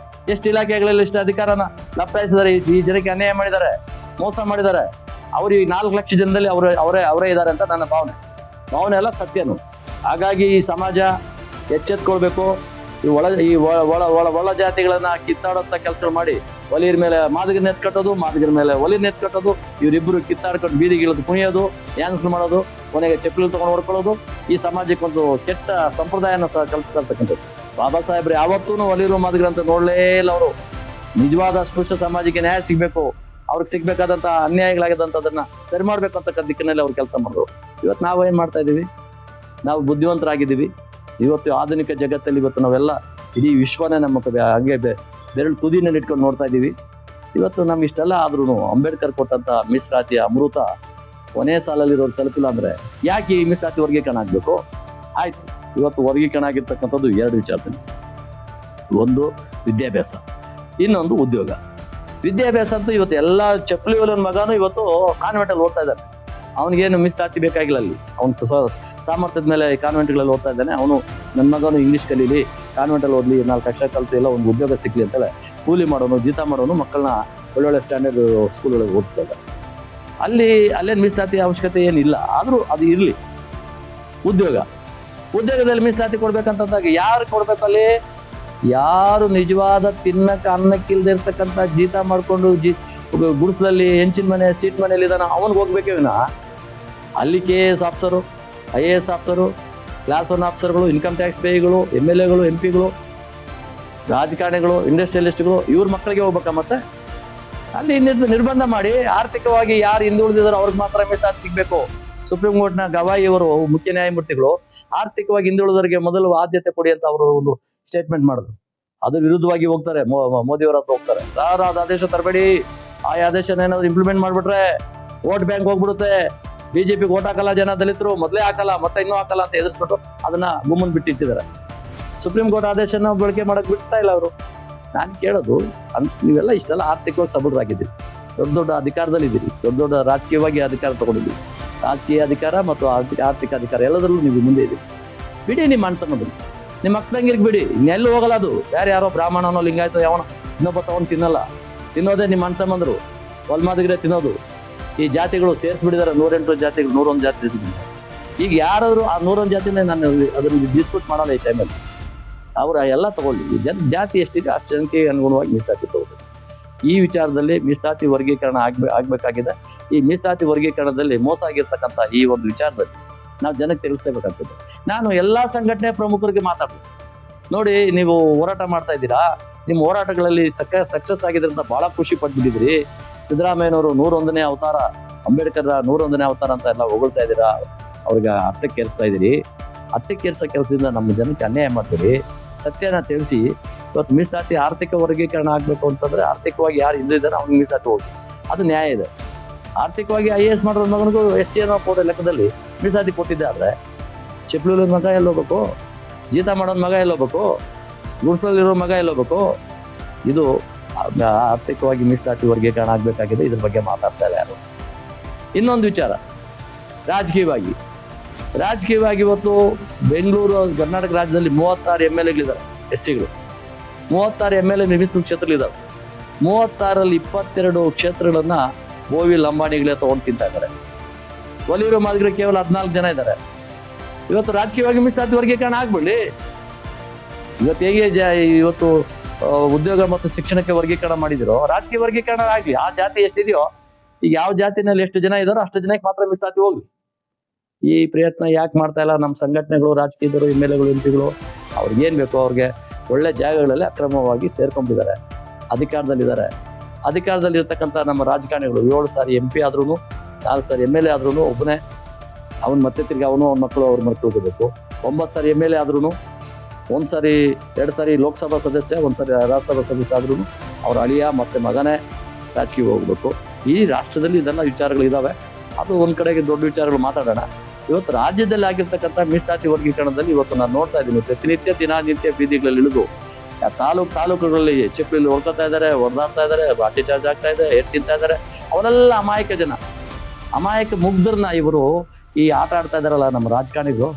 ಎಷ್ಟು ಇಲಾಖೆಗಳಲ್ಲಿ ಎಷ್ಟು ಅಧಿಕಾರನ ಲಪ್ತಾಯಿಸಿದ್ದಾರೆ? ಈ ಜನಕ್ಕೆ ಅನ್ಯಾಯ ಮಾಡಿದ್ದಾರೆ, ಮೋಸ ಮಾಡಿದ್ದಾರೆ. ಅವ್ರು ಈ 4 ಲಕ್ಷ ಜನದಲ್ಲಿ ಅವರೇ ಇದ್ದಾರೆ ಅಂತ ನನ್ನ ಭಾವನೆ ಎಲ್ಲ ಸತ್ಯನು. ಹಾಗಾಗಿ ಈ ಸಮಾಜ ಎಚ್ಚೆತ್ಕೊಳ್ಬೇಕು. ಈ ಒಳ ಜಾತಿಗಳನ್ನ ಕಿತ್ತಾಡೋಂಥ ಕೆಲಸಗಳು ಮಾಡಿ ಒಲಿಯರ ಮೇಲೆ ಮಾದಿಗರನ್ನ ಎತ್ಕಟ್ಟೋದು, ಮಾದಿಗರ ಮೇಲೆ ಒಲಿಯನ್ನ ಎತ್ಕಟ್ಟೋದು, ಇವರಿಬ್ಬರು ಕಿತ್ತಾಡ್ಕೊಂಡು ಬೀದಿಗಿಳಿದು ಕುಣಿಯೋದು, ಡ್ಯಾನ್ಸ್ ಮಾಡೋದು, ಕೊನೆಗೆ ಚಪ್ಪಲಿ ತಗೊಂಡು ಹೊಡ್ಕೊಳ್ಳೋದು ಈ ಸಮಾಜಕ್ಕೆ ಒಂದು ಕೆಟ್ಟ ಸಂಪ್ರದಾಯನ ಸಹ ಕಲ್ಪಿಸ್ತಕ್ಕಂಥದ್ದು. ಬಾಬಾ ಸಾಹೇಬ್ರು ಯಾವತ್ತೂ ಒಲಿಯರು ಮಾದಿಗರಂತ ನೋಡಲೇ ಇಲ್ಲ. ಅವರು ನಿಜವಾದ ಅಸ್ಪೃಶ್ಯ ಸಮಾಜಕ್ಕೆ ನ್ಯಾಯ ಸಿಗ್ಬೇಕು, ಅವ್ರಿಗೆ ಸಿಗ್ಬೇಕಾದಂಥ ಅನ್ಯಾಯಗಳಾಗದಂಥದನ್ನ ಸರಿ ಮಾಡ್ಬೇಕು ಅಂತಕ್ಕಂಥ ದಿಕ್ಕಿನಲ್ಲಿ ಅವ್ರು ಕೆಲಸ ಮಾಡೋದು. ಇವತ್ತು ನಾವೇನು ಮಾಡ್ತಾ ಇದ್ದೀವಿ? ನಾವು ಬುದ್ಧಿವಂತರಾಗಿದ್ದೀವಿ. ಇವತ್ತು ಆಧುನಿಕ ಜಗತ್ತಲ್ಲಿ ಇವತ್ತು ನಾವೆಲ್ಲ ಇಡೀ ವಿಶ್ವನೇ ನಮ್ಮ ಹಂಗೆ ಬೆರಳು ತುದಿನಲ್ಲಿ ಇಟ್ಕೊಂಡು ನೋಡ್ತಾ ಇದ್ದೀವಿ. ಇವತ್ತು ನಮ್ಗೆ ಇಷ್ಟೆಲ್ಲ ಆದ್ರೂ ಅಂಬೇಡ್ಕರ್ ಕೊಟ್ಟಂತ ಮೀಸಲಾತಿಯ ಅಮೃತ ಕೊನೆ ಸಾಲಲ್ಲಿರೋರು ತಲುಪಿಲ್ಲ ಅಂದ್ರೆ ಯಾಕೆ ಈ ಮೀಸಲಾತಿ ವರ್ಗೀಕರಣ ಆಗ್ಬೇಕು? ಆಯ್ತು, ಇವತ್ತು ವರ್ಗೀಕರಣ ಆಗಿರ್ತಕ್ಕಂಥದ್ದು 2 ವಿಚಾರದಲ್ಲಿ. ಒಂದು ವಿದ್ಯಾಭ್ಯಾಸ, ಇನ್ನೊಂದು ಉದ್ಯೋಗ. ವಿದ್ಯಾಭ್ಯಾಸ ಅಂತೂ ಇವತ್ತು ಎಲ್ಲ ಚಪ್ಪಲಿ ಹೊಲಿಯೋ ಮಗನೂ ಇವತ್ತು ಕಾನ್ವೆಂಟಲ್ಲಿ ಓದ್ತಾ ಇದ್ದಾನೆ. ಅವನಿಗೇನು ಮೀಸಲಾತಿ ಬೇಕಾಗಿಲ್ಲ. ಅಲ್ಲಿ ಅವನು ಸಾಮರ್ಥ್ಯದ ಮೇಲೆ ಕಾನ್ವೆಂಟ್ಗಳಲ್ಲಿ ಓದ್ತಾ ಇದ್ದಾನೆ. ಅವನು ನನ್ನ ಮಗನು ಇಂಗ್ಲೀಷ್ ಕಲೀಲಿ, ಕಾನ್ವೆಂಟಲ್ಲಿ ಓದಲಿ, 4 ಅಕ್ಷರ ಕಲಿತು ಎಲ್ಲ ಒಂದು ಉದ್ಯೋಗ ಸಿಕ್ಲಿ ಅಂತೇಳಿ ಕೂಲಿ ಮಾಡೋನು, ಜೀತ ಮಾಡೋನು ಮಕ್ಕಳನ್ನ ಒಳ್ಳೊಳ್ಳೆ ಸ್ಟ್ಯಾಂಡರ್ಡ್ ಸ್ಕೂಲ್ಗಳಿಗೆ ಓದಿಸ್ತಾ ಇದ್ದಾರೆ. ಅಲ್ಲೇನು ಮೀಸಲಾತಿ ಅವಶ್ಯಕತೆ ಏನಿಲ್ಲ. ಆದರೂ ಅದು ಇರಲಿ. ಉದ್ಯೋಗದಲ್ಲಿ ಮೀಸಲಾತಿ ಕೊಡ್ಬೇಕಂತಂದಾಗ ಯಾರು ಕೊಡ್ಬೇಕಲ್ಲಿ? ಯಾರು ನಿಜವಾದ ತಿನ್ನಕ್ಕೆ ಅನ್ನಕ್ಕಿಲ್ದೇ ಇರ್ತಕ್ಕಂಥ ಜೀತ ಮಾಡ್ಕೊಂಡು ಗುಡಿಸಲಲ್ಲಿ ಹೆಂಚಿನ ಮನೆ ಸೀಟ್ ಮನೆಯಲ್ಲಿ ಇದ್ದಾನ ಅವನಿಗೆ ಹೋಗ್ಬೇಕೇ ವಿನ ಅಲ್ಲಿ KS officer, IAS officer, class 1 ಆಫೀಸರ್ಗಳು, ಇನ್ಕಮ್ ಟ್ಯಾಕ್ಸ್ ಪೇಯಿಗಳು, MLAಗಳು, MPಗಳು, ರಾಜಕಾರಣಿಗಳು, ಇಂಡಸ್ಟ್ರಿಯಲಿಸ್ಟ್ಗಳು ಇವ್ರ ಮಕ್ಕಳಿಗೆ ಹೋಗ್ಬೇಕಾ? ಮತ್ತೆ ಅಲ್ಲಿ ನಿರ್ಬಂಧ ಮಾಡಿ ಆರ್ಥಿಕವಾಗಿ ಯಾರು ಹಿಂದುಳಿದಿದಾರೋ ಅವ್ರಿಗೆ ಮಾತ್ರ ಮೀಸಲಾತಿ ಸಿಗ್ಬೇಕು. ಸುಪ್ರೀಂ ಕೋರ್ಟ್ನ ಗವಾಯಿ ಇವರು ಮುಖ್ಯ ನ್ಯಾಯಮೂರ್ತಿಗಳು ಆರ್ಥಿಕವಾಗಿ ಹಿಂದುಳಿದವರಿಗೆ ಮೊದಲು ಆದ್ಯತೆ ಕೊಡಿ ಅಂತ ಅವರು ಒಂದು ಸ್ಟೇಟ್ಮೆಂಟ್ ಮಾಡಿದ್ರು. ಅದ್ರ ವಿರುದ್ಧವಾಗಿ ಹೋಗ್ತಾರೆ, ಮೋದಿಯವರ ಹತ್ರ ಹೋಗ್ತಾರೆ. ಅದು ಆದೇಶ ತರಬೇಡಿ, ಆ ಆದೇಶನ ಏನಾದ್ರು ಇಂಪ್ಲಿಮೆಂಟ್ ಮಾಡ್ಬಿಟ್ರೆ ವೋಟ್ ಬ್ಯಾಂಕ್ ಹೋಗ್ಬಿಡುತ್ತೆ, ಬಿಜೆಪಿಗೆ ವೋಟ್ ಹಾಕಲ್ಲ ಜನ, ದಲಿತರು ಮೊದಲೇ ಹಾಕಲ್ಲ ಮತ್ತೆ ಇನ್ನೂ ಹಾಕಲ್ಲ ಅಂತ ಎದುರಿಸ್ಬಿಟ್ಟು ಅದನ್ನ ಗುಮ್ಮನ್ ಬಿಟ್ಟಿಟ್ಟಿದ್ದಾರೆ. ಸುಪ್ರೀಂ ಕೋರ್ಟ್ ಆದೇಶನ ಬಳಕೆ ಮಾಡಕ್ ಬಿಡ್ತಾ ಇಲ್ಲ ಅವರು. ನಾನು ಕೇಳೋದು, ನೀವೆಲ್ಲ ಇಷ್ಟೆಲ್ಲ ಆರ್ಥಿಕವಾಗಿ ಸಬಲರಾಗಿದ್ದೀರಿ, ದೊಡ್ಡ ದೊಡ್ಡ ಅಧಿಕಾರದಲ್ಲಿದ್ದೀರಿ, ದೊಡ್ಡ ದೊಡ್ಡ ರಾಜಕೀಯವಾಗಿ ಅಧಿಕಾರ ತಗೊಂಡಿದ್ದೀರಿ, ರಾಜಕೀಯ ಅಧಿಕಾರ ಮತ್ತು ಆರ್ಥಿಕ ಅಧಿಕಾರ ಎಲ್ಲದರಲ್ಲೂ ನೀವು ಮುಂದೆ ಇದ್ದೀರಿ. ಬಿಡಿ ನಿಮ್ಮ ಅಣ್ತನದು, ನಿಮ್ಮ ಅಕ್ಕ ತಂಗಿರಿಗೆ ಬಿಡಿ, ಇನ್ನೆಲ್ಲೂ ಹೋಗಲ್ಲ ಅದು. ಯಾರೋ ಬ್ರಾಹ್ಮಣನೋ ಲಿಂಗಾಯತೋ ಯಾವನೋ ಇನ್ನೊಬ್ಬ ತಗೊಂಡು ತಿನ್ನಲ್ಲ, ತಿನ್ನೋದೇ ನಿಮ್ಮ ಅಣ್ತಮ್ಮಂದ್ರು ಹೊಲ್ಮಾದಿಗರೇ ತಿನ್ನೋದು. ಈ ಜಾತಿಗಳು ಸೇರಿಸ್ಬಿಟ್ಟಿದ್ದಾರೆ, 108 ಜಾತಿಗಳು, 101 ಜಾತಿ ಸೇರಿಸ್ಬಿಟ್ಟಿದ್ದಾರೆ. ಈಗ ಯಾರಾದ್ರು ಆ 101 ಜಾತಿನೇ ನಾನು ಅದನ್ನು ಡಿಸ್ಪ್ಯೂಟ್ ಮಾಡಲ್ಲ ಈ ಟೈಮಲ್ಲಿ. ಅವ್ರು ಎಲ್ಲ ತಗೊಳ್ಳಿ, ಜಾತಿ ಎಷ್ಟಿದೆ ಅಷ್ಟು ಜನಕ್ಕೆ ಅನುಗುಣವಾಗಿ ಮೀಸಲಾತಿ ತಗೋಬೇಕು. ಈ ವಿಚಾರದಲ್ಲಿ ಮೀಸಲಾತಿ ವರ್ಗೀಕರಣ ಆಗ್ಬೇಕಾಗಿದೆ. ಈ ಮೀಸಲಾತಿ ವರ್ಗೀಕರಣದಲ್ಲಿ ಮೋಸ ಆಗಿರ್ತಕ್ಕಂಥ ಈ ಒಂದು ವಿಚಾರದಲ್ಲಿ ನಾವು ಜನಕ್ಕೆ ತಿಳಿಸ್ಲೇಬೇಕಾಗ್ತದೆ. ನಾನು ಎಲ್ಲಾ ಸಂಘಟನೆ ಪ್ರಮುಖರಿಗೆ ಮಾತಾಡ್ತೀನಿ, ನೋಡಿ ನೀವು ಹೋರಾಟ ಮಾಡ್ತಾ ಇದ್ದೀರಾ, ನಿಮ್ಮ ಹೋರಾಟಗಳಲ್ಲಿ ಸಕ್ಸಸ್ ಆಗಿದೆ ಅಂತ ಬಹಳ ಖುಷಿ ಪಟ್ಬಿಟ್ಟಿದ್ರಿ. ಸಿದ್ದರಾಮಯ್ಯನವರು 101ನೇ ಅವತಾರ, ಅಂಬೇಡ್ಕರ್ 101ನೇ ಅವತಾರ ಅಂತ ಎಲ್ಲ ಹೊಗಳ್ತಾ ಇದ್ದೀರಾ, ಅವ್ರಿಗೆ ಅಟ್ಟಕ್ಕೇರಿಸ್ತಾ ಇದ್ದೀರಿ. ಅಟ್ಟಕ್ಕೇರಿಸೋ ಕೆಲಸದಿಂದ ನಮ್ಮ ಜನಕ್ಕೆ ಅನ್ಯಾಯ ಮಾಡ್ತೀರಿ. ಸತ್ಯನ ತಿಳಿಸಿ, ಇವತ್ತು ಮೀಸಲಾತಿ ಆರ್ಥಿಕ ವರ್ಗೀಕರಣ ಆಗ್ಬೇಕು ಅಂತಂದ್ರೆ ಆರ್ಥಿಕವಾಗಿ ಯಾರು ಹಿಂದಿದ್ದಾರೆ ಅವ್ನಿಗೆ ಮೀಸಲಾತಿ ಹೋಗಿ, ಅದು ನ್ಯಾಯ ಇದೆ. ಆರ್ಥಿಕವಾಗಿ IAS ಮಾಡೋ ಮಗನಿಗೂ SC ಅನ್ನೋ ಕೋಟೆ ಲೆಕ್ಕದಲ್ಲಿ ಮೀಸಲಾತಿ ಕೊಟ್ಟಿದ್ದೆ ಆದ್ರೆ ಚಿಪ್ಲೂರಿನ ಮಗ ಎಲ್ಲಿ ಹೋಗ್ಬೇಕು, ಜೀತ ಮಾಡೋನ್ ಮಗ ಎಲ್ಲಿ ಹೋಗ್ಬೇಕು, ಗುಡ್ಸ್ಲಲ್ಲಿರೋ ಮಗ ಎಲ್ಲಿ ಹೋಗ್ಬೇಕು? ಇದು ಆರ್ಥಿಕವಾಗಿ ಮೀಸಲಾತಿ ವರ್ಗೀಕರಣ ಆಗ್ಬೇಕಾಗಿದೆ. ಇದ್ರ ಬಗ್ಗೆ ಮಾತಾಡ್ತಾ ಇಲ್ಲ ಯಾರು. ಇನ್ನೊಂದು ವಿಚಾರ, ರಾಜಕೀಯವಾಗಿ ಇವತ್ತು ಬೆಂಗಳೂರು ಕರ್ನಾಟಕ ರಾಜ್ಯದಲ್ಲಿ 36 MLAಗಳಿದ್ದಾರೆ, SCಗಳು 36 MLA ಮೀಸಲು ಕ್ಷೇತ್ರಗಳಿದ್ದಾವೆ. 36ರಲ್ಲಿ 22 ಕ್ಷೇತ್ರಗಳನ್ನ ಬೋವಿಲ್ ಅಂಬಾನಿಗಳೇ ತಗೊಂಡು ತಿಂತಾ ಇದ್ದಾರೆ. ಒಲಿಯೂರು ಮಾದಿಗರು ಕೇವಲ 14 ಜನ ಇದ್ದಾರೆ. ಇವತ್ತು ರಾಜಕೀಯವಾಗಿ ಮೀಸಲಾತಿ ವರ್ಗೀಕರಣ ಆಗ್ಬಿಡ್ಲಿ. ಇವತ್ತು ಹೇಗೆ ಇವತ್ತು ಉದ್ಯೋಗ ಮತ್ತು ಶಿಕ್ಷಣಕ್ಕೆ ವರ್ಗೀಕರಣ ಮಾಡಿದಿರೋ, ರಾಜಕೀಯ ವರ್ಗೀಕರಣ ಆಗ್ಲಿ. ಆ ಜಾತಿ ಎಷ್ಟಿದೆಯೋ, ಈಗ ಯಾವ ಜಾತಿನಲ್ಲಿ ಎಷ್ಟು ಜನ ಇದ್ದಾರೋ ಅಷ್ಟು ಜನಕ್ಕೆ ಮಾತ್ರ ಮೀಸಲಾತಿ ಹೋಗ್ಲಿ. ಈ ಪ್ರಯತ್ನ ಯಾಕೆ ಮಾಡ್ತಾ ಇಲ್ಲ ನಮ್ಮ ಸಂಘಟನೆಗಳು, ರಾಜಕೀಯದವರು, MLAಗಳು, MP ಗಳು? ಅವ್ರಿಗೇನ್ ಬೇಕೋ ಅವ್ರಿಗೆ ಒಳ್ಳೆ ಜಾಗಗಳಲ್ಲಿ ಅಕ್ರಮವಾಗಿ ಸೇರ್ಕೊಂಡಿದ್ದಾರೆ, ಅಧಿಕಾರದಲ್ಲಿದ್ದಾರೆ. ಅಧಿಕಾರದಲ್ಲಿ ಇರ್ತಕ್ಕಂಥ ನಮ್ಮ ರಾಜಕಾರಣಿಗಳು 7 ಸಾರಿ MP ಆದ್ರೂ, 4 ಸಾರಿ MLA ಆದ್ರೂ ಒಬ್ಬನೇ, ಅವನು ಮತ್ತೆ ತಿರ್ಗಿ ಅವನು ಅವ್ನ ಮಕ್ಕಳು ಅವ್ರ ಮಕ್ಕಳು ಹೋಗಬೇಕು. 9 ಸಾರಿ MLA ಆದ್ರೂ, 1 ಸಾರಿ 2 ಸಾರಿ ಲೋಕಸಭಾ ಸದಸ್ಯ, 1 ಸಾರಿ ರಾಜ್ಯಸಭಾ ಸದಸ್ಯ ಆದ್ರೂ ಅವ್ರ ಅಳಿಯ ಮತ್ತೆ ಮಗನೇ ರಾಜಕೀಯ ಹೋಗ್ಬೇಕು. ಈ ರಾಷ್ಟ್ರದಲ್ಲಿ ಇದೆಲ್ಲ ವಿಚಾರಗಳಿದಾವೆ. ಅದು ಒಂದ್ ಕಡೆಗೆ ದೊಡ್ಡ ವಿಚಾರಗಳು ಮಾತಾಡೋಣ. ಇವತ್ತು ರಾಜ್ಯದಲ್ಲಿ ಆಗಿರ್ತಕ್ಕಂಥ ಮೀಸಲಾತಿ ವರ್ಗೀಕರಣದಲ್ಲಿ ಇವತ್ತು ನಾನು ನೋಡ್ತಾ ಇದ್ದೀನಿ, ಪ್ರತಿನಿತ್ಯ ದಿನನಿತ್ಯ ಬೀದಿಗಳಲ್ಲಿ ಇಳಿದು ತಾಲೂಕುಗಳಲ್ಲಿ ಚಿಪ್ಪಲಿ ಹೊಡ್ಕೊತಾ ಇದ್ದಾರೆ, ಹೊಡೆದಾಡ್ತಾ ಇದ್ದಾರೆ, ಲಾಠಿ ಚಾರ್ಜ್ ಆಗ್ತಾ ಇದೆ, ಏಟ್ ತಿಂತಾ ಇದ್ದಾರೆ. ಅವರೆಲ್ಲ ಅಮಾಯಕ ಜನ, ಅಮಾಯಕ ಮುಗ್ಧರನ್ನ ಇವರು ಈ ಆಟ ಆಡ್ತಾ ಇದಾರಲ್ಲ ನಮ್ಮ ರಾಜಕಾರಣಿಗಳು.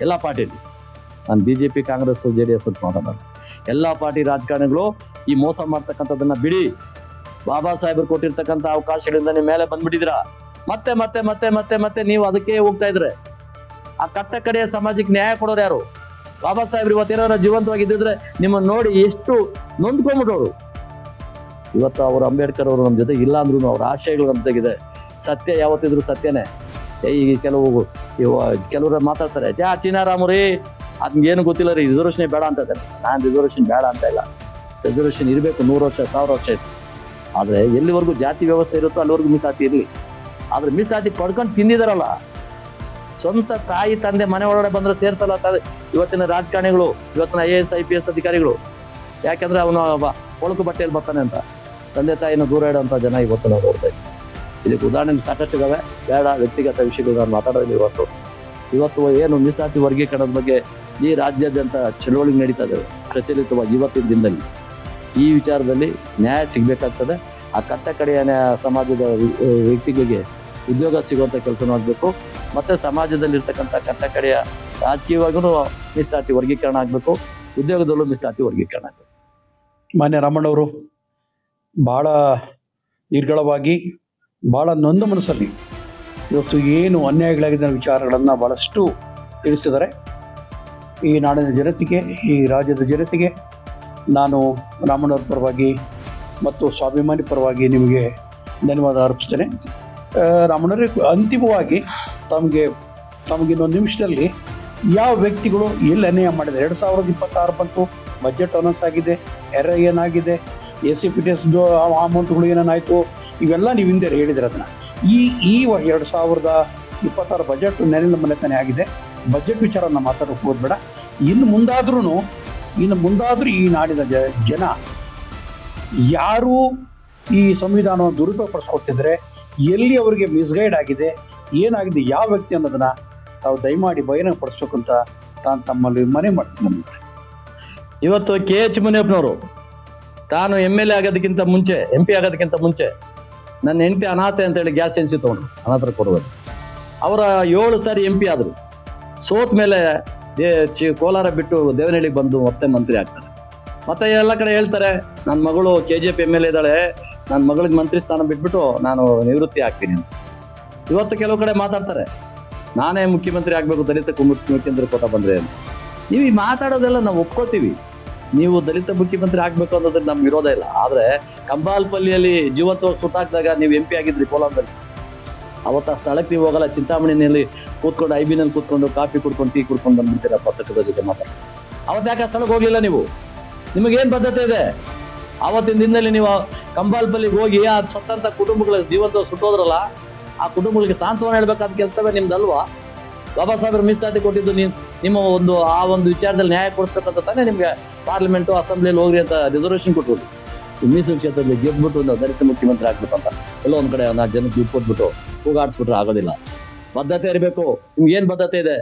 ಎಲ್ಲ ಪಾರ್ಟಿಲಿ, ನಾನು BJP, ಕಾಂಗ್ರೆಸ್, JDS ಅಂತ ಮಾತಾಡೋಣ, ಎಲ್ಲ ಪಾರ್ಟಿ ರಾಜಕಾರಣಿಗಳು ಈ ಮೋಸ ಮಾಡ್ತಕ್ಕಂಥದ್ದನ್ನ ಬಿಡಿ. ಬಾಬಾ ಸಾಹೇಬರು ಕೊಟ್ಟಿರ್ತಕ್ಕಂಥ ಅವಕಾಶಗಳಿಂದ ನಿಮ್ಮ ಮೇಲೆ ಬಂದ್ಬಿಟ್ಟಿದ್ದೀರಾ. ಮತ್ತೆ ಮತ್ತೆ ಮತ್ತೆ ಮತ್ತೆ ಮತ್ತೆ ನೀವು ಅದಕ್ಕೆ ಹೋಗ್ತಾ ಇದ್ರೆ ಆ ಕಟ್ಟ ಕಡೆಯ ಸಮಾಜಕ್ಕೆ ನ್ಯಾಯ ಕೊಡೋರು ಯಾರು? ಬಾಬಾ ಸಾಹೇಬ್ರು ಇವತ್ತೇನಾರ ಜೀವಂತವಾಗಿದ್ದಿದ್ರೆ ನಿಮ್ಮನ್ನು ನೋಡಿ ಎಷ್ಟು ನೊಂದ್ಕೊಂಡ್ಬಿಟ್ಟವ್ರು. ಇವತ್ತು ಅವರು ಅಂಬೇಡ್ಕರ್ ಅವರು ನಮ್ಮ ಜೊತೆ ಇಲ್ಲ ಅಂದ್ರೂ ಅವ್ರ ಆಶಯಗಳು ನಮ್ಮ ಜೊತೆಗಿದೆ. ಸತ್ಯ ಯಾವತ್ತಿದ್ರು ಸತ್ಯನೇ. ಈಗ ಕೆಲವರು ಮಾತಾಡ್ತಾರೆ, ಚೀನಾರಾಮು ರೀ, ಅದ್ಗೇನು ಗೊತ್ತಿಲ್ಲ ರೀ, ರಿಸರ್ವೇಷನ್ ಬೇಡ ಅಂತ ಇದ್ದಾರೆ. ನಾನು ರಿಸರ್ವೇಷನ್ ಬೇಡ ಅಂತ ಇಲ್ಲ, ರಿಸರ್ವೇಷನ್ ಇರಬೇಕು, 100 ವರ್ಷ 1000 ವರ್ಷ ಇತ್ತು. ಆದರೆ ಎಲ್ಲಿವರೆಗೂ ಜಾತಿ ವ್ಯವಸ್ಥೆ ಇರುತ್ತೋ ಅಲ್ಲಿವರೆಗೂ ಮೀಸಲಾತಿ ಇರಲಿ. ಆದ್ರೆ ಮೀಸಲಾತಿ ಪಡ್ಕೊಂಡು ತಿಂದಿದಾರಲ್ಲ, ಸ್ವಂತ ತಾಯಿ ತಂದೆ ಮನೆ ಒಳಗಡೆ ಬಂದ್ರೆ ಸೇರ್ಸಲ್ಲ ಇವತ್ತಿನ ರಾಜಕಾರಣಿಗಳು, ಇವತ್ತಿನ IAS IPS ಅಧಿಕಾರಿಗಳು. ಯಾಕಂದ್ರೆ ಅವನು ಒಳಕು ಬಟ್ಟೆಯಲ್ಲಿ ಬರ್ತಾನೆ ಅಂತ ತಂದೆ ತಾಯಿನ ದೂರ ಇಡೋಂಥ ಜನ ಇವತ್ತು ನಾವು ನೋಡ್ತಾ ಇದ್ದೀವಿ. ಇದಕ್ಕೆ ಉದಾಹರಣೆ ಸಾಕಷ್ಟು ಇದಾವೆ, ಬೇಡ ವ್ಯಕ್ತಿಗತ ವಿಷಯಗಳು ನಾನು ಮಾತಾಡೋದು. ಇವತ್ತು ಏನು ಮೀಸಲಾತಿ ವರ್ಗೀಕರಣದ ಬಗ್ಗೆ ಈ ರಾಜ್ಯಾದ್ಯಂತ ಚಳವಳಿ ನಡೀತಾ ಇದ್ದಾವೆ ಪ್ರಚಲಿತವಾಗಿ ಇವತ್ತಿನ ದಿನದಲ್ಲಿ. ಈ ವಿಚಾರದಲ್ಲಿ ನ್ಯಾಯ ಸಿಗಬೇಕಾಗ್ತದೆ. ಆ ಕಟ್ಟ ಕಡೆಯ ಸಮಾಜದ ವ್ಯಕ್ತಿಗಳಿಗೆ ಉದ್ಯೋಗ ಸಿಗುವಂಥ ಕೆಲಸ ಮಾಡಬೇಕು. ಮತ್ತು ಸಮಾಜದಲ್ಲಿರ್ತಕ್ಕಂಥ ಕಟ್ಟ ಕಡೆಯ ರಾಜಕೀಯವಾಗೂ ಮೀಸಲಾತಿ ವರ್ಗೀಕರಣ ಆಗಬೇಕು, ಉದ್ಯೋಗದಲ್ಲೂ ಮೀಸಲಾತಿ ವರ್ಗೀಕರಣ ಆಗಬೇಕು. ಮಾನ್ಯ ರಾಮಣ್ಣವರು ಭಾಳ ನಿರ್ಗಳವಾಗಿ, ಭಾಳ ನೊಂದ ಮನಸ್ಸಲ್ಲಿ ಇವತ್ತು ಏನು ಅನ್ಯಾಯಗಳಾಗಿದ್ದ ವಿಚಾರಗಳನ್ನು ಭಾಳಷ್ಟು ತಿಳಿಸಿದ್ದಾರೆ. ಈ ನಾಡಿನ ಜನತೆಗೆ, ಈ ರಾಜ್ಯದ ಜನತೆಗೆ ನಾನು ರಾಮಣ್ಣವ್ರ ಪರವಾಗಿ ಮತ್ತು ಸ್ವಾಭಿಮಾನಿ ಪರವಾಗಿ ನಿಮಗೆ ಧನ್ಯವಾದ ಅರ್ಪಿಸ್ತೇನೆ. ರಾಮಣ್ಣವ್ರಿಗೆ ಅಂತಿಮವಾಗಿ ತಮಗಿನ್ನೊಂದು ನಿಮಿಷದಲ್ಲಿ ಯಾವ ವ್ಯಕ್ತಿಗಳು ಎಲ್ಲಿ ಅನ್ಯಾಯ ಮಾಡಿದ್ದಾರೆ? 2026 ಬಂತು, ಬಜೆಟ್ ಅನೌನ್ಸ್ ಆಗಿದೆ, ಏನಾಗಿದೆ, ACPTS ಅಮೌಂಟ್ಗಳು ಏನೇನಾಯಿತು ಇವೆಲ್ಲ ನೀವು ಹಿಂದೆ ಹೇಳಿದ್ರೆ ಅದನ್ನು ಈ 2026 ಬಜೆಟ್ ನೆರಳಿನ ಮನೆತನೆ ಆಗಿದೆ. ಬಜೆಟ್ ವಿಚಾರನ ಮಾತಾಡೋಕೆ ಹೋಗ್ಬೇಡ. ಇನ್ನು ಮುಂದಾದರೂ ಈ ನಾಡಿನ ಜನ ಯಾರು ಈ ಸಂವಿಧಾನವನ್ನು ದುರುಪಯೋಗಪಡಿಸ್ಕೊಳ್ತಿದ್ರೆ, ಎಲ್ಲಿ ಅವರಿಗೆ ಮಿಸ್ಗೈಡ್ ಆಗಿದೆ, ಏನಾಗಿದೆ, ಯಾವ ವ್ಯಕ್ತಿ ಅನ್ನೋದನ್ನು ತಾವು ದಯಮಾಡಿ ಬಹಿರಂಗಪಡಿಸ್ಬೇಕು ಅಂತ ತಮ್ಮಲ್ಲಿ ಮನೆ ಮಾಡ್ತೀನಿ. ಇವತ್ತು KH ಮುನಿಯಪ್ಪನವರು ತಾನು MLA ಆಗೋದಕ್ಕಿಂತ ಮುಂಚೆ MP ಆಗೋದಕ್ಕಿಂತ ಮುಂಚೆ ನನ್ನ ಹೆಂಡತಿ ಅನಾಥೆ ಅಂತೇಳಿ ಗ್ಯಾಸ್ ಏಜೆನ್ಸಿ ತೊಗೊಂಡು ಅನಾಥರ ಕೊಡುವುದು. ಅವರ 7 ಸಾರಿ MP ಆದರು. ಸೋತ ಮೇಲೆ ಕೋಲಾರ ಬಿಟ್ಟು ದೇವನಹಳ್ಳಿಗೆ ಬಂದು ಮತ್ತೆ ಮಂತ್ರಿ ಆಗ್ತಾರೆ. ಮತ್ತೆ ಎಲ್ಲ ಕಡೆ ಹೇಳ್ತಾರೆ ನನ್ನ ಮಗಳು KGF MLA ಇದ್ದಾಳೆ, ನನ್ನ ಮಗಳಿಗೆ ಮಂತ್ರಿ ಸ್ಥಾನ ಬಿಟ್ಬಿಟ್ಟು ನಾನು ನಿವೃತ್ತಿ ಆಗ್ತೀನಿ ಅಂತ. ಇವತ್ತು ಕೆಲವು ಕಡೆ ಮಾತಾಡ್ತಾರೆ ನಾನೇ ಮುಖ್ಯಮಂತ್ರಿ ಆಗಬೇಕು, ದಲಿತ ಮುಖ್ಯಮಂತ್ರಿ ಕೋಟ ಬಂದ್ರೆ ಅಂತ. ನೀವು ಈ ಮಾತಾಡೋದೆಲ್ಲ ನಾವು ಒಪ್ಕೋತೀವಿ. ನೀವು ದಲಿತ ಮುಖ್ಯಮಂತ್ರಿ ಆಗ್ಬೇಕು ಅನ್ನೋದಕ್ಕೆ ನಮ್ಗೆ ವಿರೋಧ ಇಲ್ಲ. ಆದ್ರೆ ಕಂಬಾಲ್ಪಲ್ಲಿಯಲ್ಲಿ ಜೀವಂತವಾಗಿ ಸುಟ್ಟಾಕಿದಾಗ ನೀವು MP ಆಗಿದ್ರಿ ಕೋಲಾರದಲ್ಲಿ. ಅವತ್ತು ಆ ಸ್ಥಳಕ್ಕೆ ನೀವು ಹೋಗಲ್ಲ, ಚಿಂತಾಮಣಿನಲ್ಲಿ ಕೂತ್ಕೊಂಡು IB-ನಲ್ಲಿ ಕೂತ್ಕೊಂಡು ಕಾಫಿ ಕುಡ್ಕೊಂಡು ಟೀ ಕುಡ್ಕೊಂಡು ಬಂದ್ಬಿಡ್ತೀರ ಪತ್ರಕರ್ತರ ಜೊತೆ ಮಾತಾಡಿ. ಅವತ್ತು ಯಾಕೆ ಆ ಸ್ಥಳಕ್ಕೆ ಹೋಗ್ಲಿಲ್ಲ ನೀವು? ನಿಮಗೇನು ಬದ್ಧತೆ ಇದೆ? ಆವತ್ತಿನ ದಿನದಲ್ಲಿ ನೀವು ಕಂಬಾಲ್ಪಲ್ಲಿಗೆ ಹೋಗಿ ಆ ಸತ್ತಂತ ಕುಟುಂಬಗಳ ಜೀವಂತ ಸುಟ್ಟೋದ್ರಲ್ಲ, ಆ ಕುಟುಂಬಗಳಿಗೆ ಸಾಂತ್ವನ ಹೇಳ್ಬೇಕಾದ ಕೆಲಸವೇ ನಿಮ್ದಲ್ವಾ? ಬಾಬಾ ಸಾಹೇಬ್ರು ಮೀಸಲಾತಿ ಕೊಟ್ಟಿದ್ದು ನಿಮ್ಮ ಆ ಒಂದು ವಿಚಾರದಲ್ಲಿ ನ್ಯಾಯ ಕೊಡಿಸ್ಬೇಕಂತ ತಾನೇ ನಿಮ್ಗೆ ಪಾರ್ಲಿಮೆಂಟು ಅಸೆಂಬ್ಲಿಯಲ್ಲಿ ಹೋಗ್ರಿ ಅಂತ ರಿಸರ್ವೇಷನ್ ಕೊಟ್ಟರು. ಮೀಸಲು ಕ್ಷೇತ್ರದಲ್ಲಿ ಗೆದ್ಬಿಟ್ಟು ಒಂದು ದಲಿತ ಮುಖ್ಯಮಂತ್ರಿ ಆಗ್ಬೇಕು ಅಂತ ಎಲ್ಲೋ ಒಂದ್ ಕಡೆ ಜನಕ್ಕೆ ದುಡ್ಡು ಕೊಟ್ಬಿಟ್ಟು ಕೂಗಾಡಿಸ್ಬಿಟ್ರೆ ಆಗೋದಿಲ್ಲ. ಬದ್ಧತೆ ಇರಬೇಕು. ನಿಮ್ಗೆ ಏನ್ ಬದ್ಧತೆ ಇದೆ?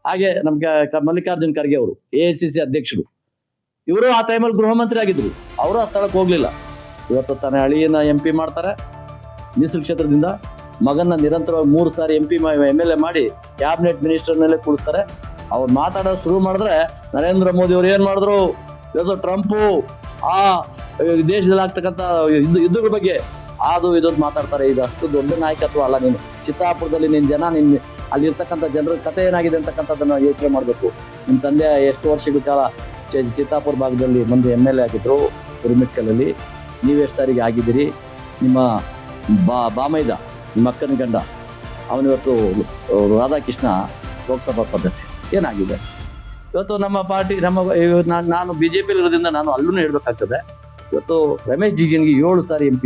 ಹಾಗೆ ನಮ್ಗೆ ಮಲ್ಲಿಕಾರ್ಜುನ್ ಖರ್ಗೆ ಅವರು AICC ಅಧ್ಯಕ್ಷರು, ಇವರು ಆ ಟೈಮಲ್ಲಿ ಗೃಹ ಮಂತ್ರಿ ಆಗಿದ್ರು. ಅವರು ಆ ಸ್ಥಳಕ್ಕೆ ಹೋಗ್ಲಿಲ್ಲ. ಇವತ್ತು ತಾನೇ ಅಳಿಯನ್ನ MP ಮಾಡ್ತಾರೆ ಮೀಸಲು ಕ್ಷೇತ್ರದಿಂದ. ಮಗನ್ನ ನಿರಂತರವಾಗಿ 3 ಸಾರಿ MP MLA ಮಾಡಿ ಕ್ಯಾಬಿನೆಟ್ ಮಿನಿಸ್ಟರ್ನಲ್ಲೇ ಕೂಡಿಸ್ತಾರೆ. ಅವ್ರು ಮಾತಾಡೋದು ಶುರು ಮಾಡಿದ್ರೆ ನರೇಂದ್ರ ಮೋದಿ ಅವ್ರು ಏನ್ ಮಾಡಿದ್ರು, ಇವತ್ತು ಟ್ರಂಪು ಆ ದೇಶದಲ್ಲಿ ಆಗ್ತಕ್ಕಂಥ ಯುದ್ಧಗಳ ಬಗ್ಗೆ ಅದು ಇದೊಂದು ಮಾತಾಡ್ತಾರೆ. ಇದು ಅಷ್ಟು ದೊಡ್ಡ ನಾಯಕತ್ವ ಅಲ್ಲ. ನೀನು ಚಿತ್ತಾಪುರದಲ್ಲಿ ಅಲ್ಲಿರ್ತಕ್ಕಂಥ ಜನರ ಕಥೆ ಏನಾಗಿದೆ ಅಂತಕ್ಕಂಥದ್ದನ್ನ ಯೋಚನೆ ಮಾಡಬೇಕು. ನಿಮ್ಮ ತಂದೆ ಎಷ್ಟು ವರ್ಷಗಳ ಕಾಲ ಚಿತ್ತಾಪುರ ಭಾಗದಲ್ಲಿ ಮಂದಿ MLA ಆಗಿದ್ರು ಪಿರಮಿಡ್ಕಲ್ಲಲ್ಲಿ. ನೀವೆಷ್ಟು ಸಾರಿಗೆ ಆಗಿದ್ದೀರಿ? ನಿಮ್ಮ ಬಾಮೈದ ನಿಮ್ಮ ಅಕ್ಕನ ಗಂಡ ಅವನಿವತ್ತು ರಾಧಾಕೃಷ್ಣ ಲೋಕಸಭಾ ಸದಸ್ಯ. ಏನಾಗಿದೆ ಇವತ್ತು ನಮ್ಮ ಪಾರ್ಟಿ ನಾನು BJPಯಲ್ಲಿ ಇರೋದ್ರಿಂದ ನಾನು ಅಲ್ಲೂ ಹೇಳ್ಬೇಕಾಗ್ತದೆ. ಇವತ್ತು ರಮೇಶ್ ಜಿಗಜಿಣಗಿ 7 ಸಾರಿ MP,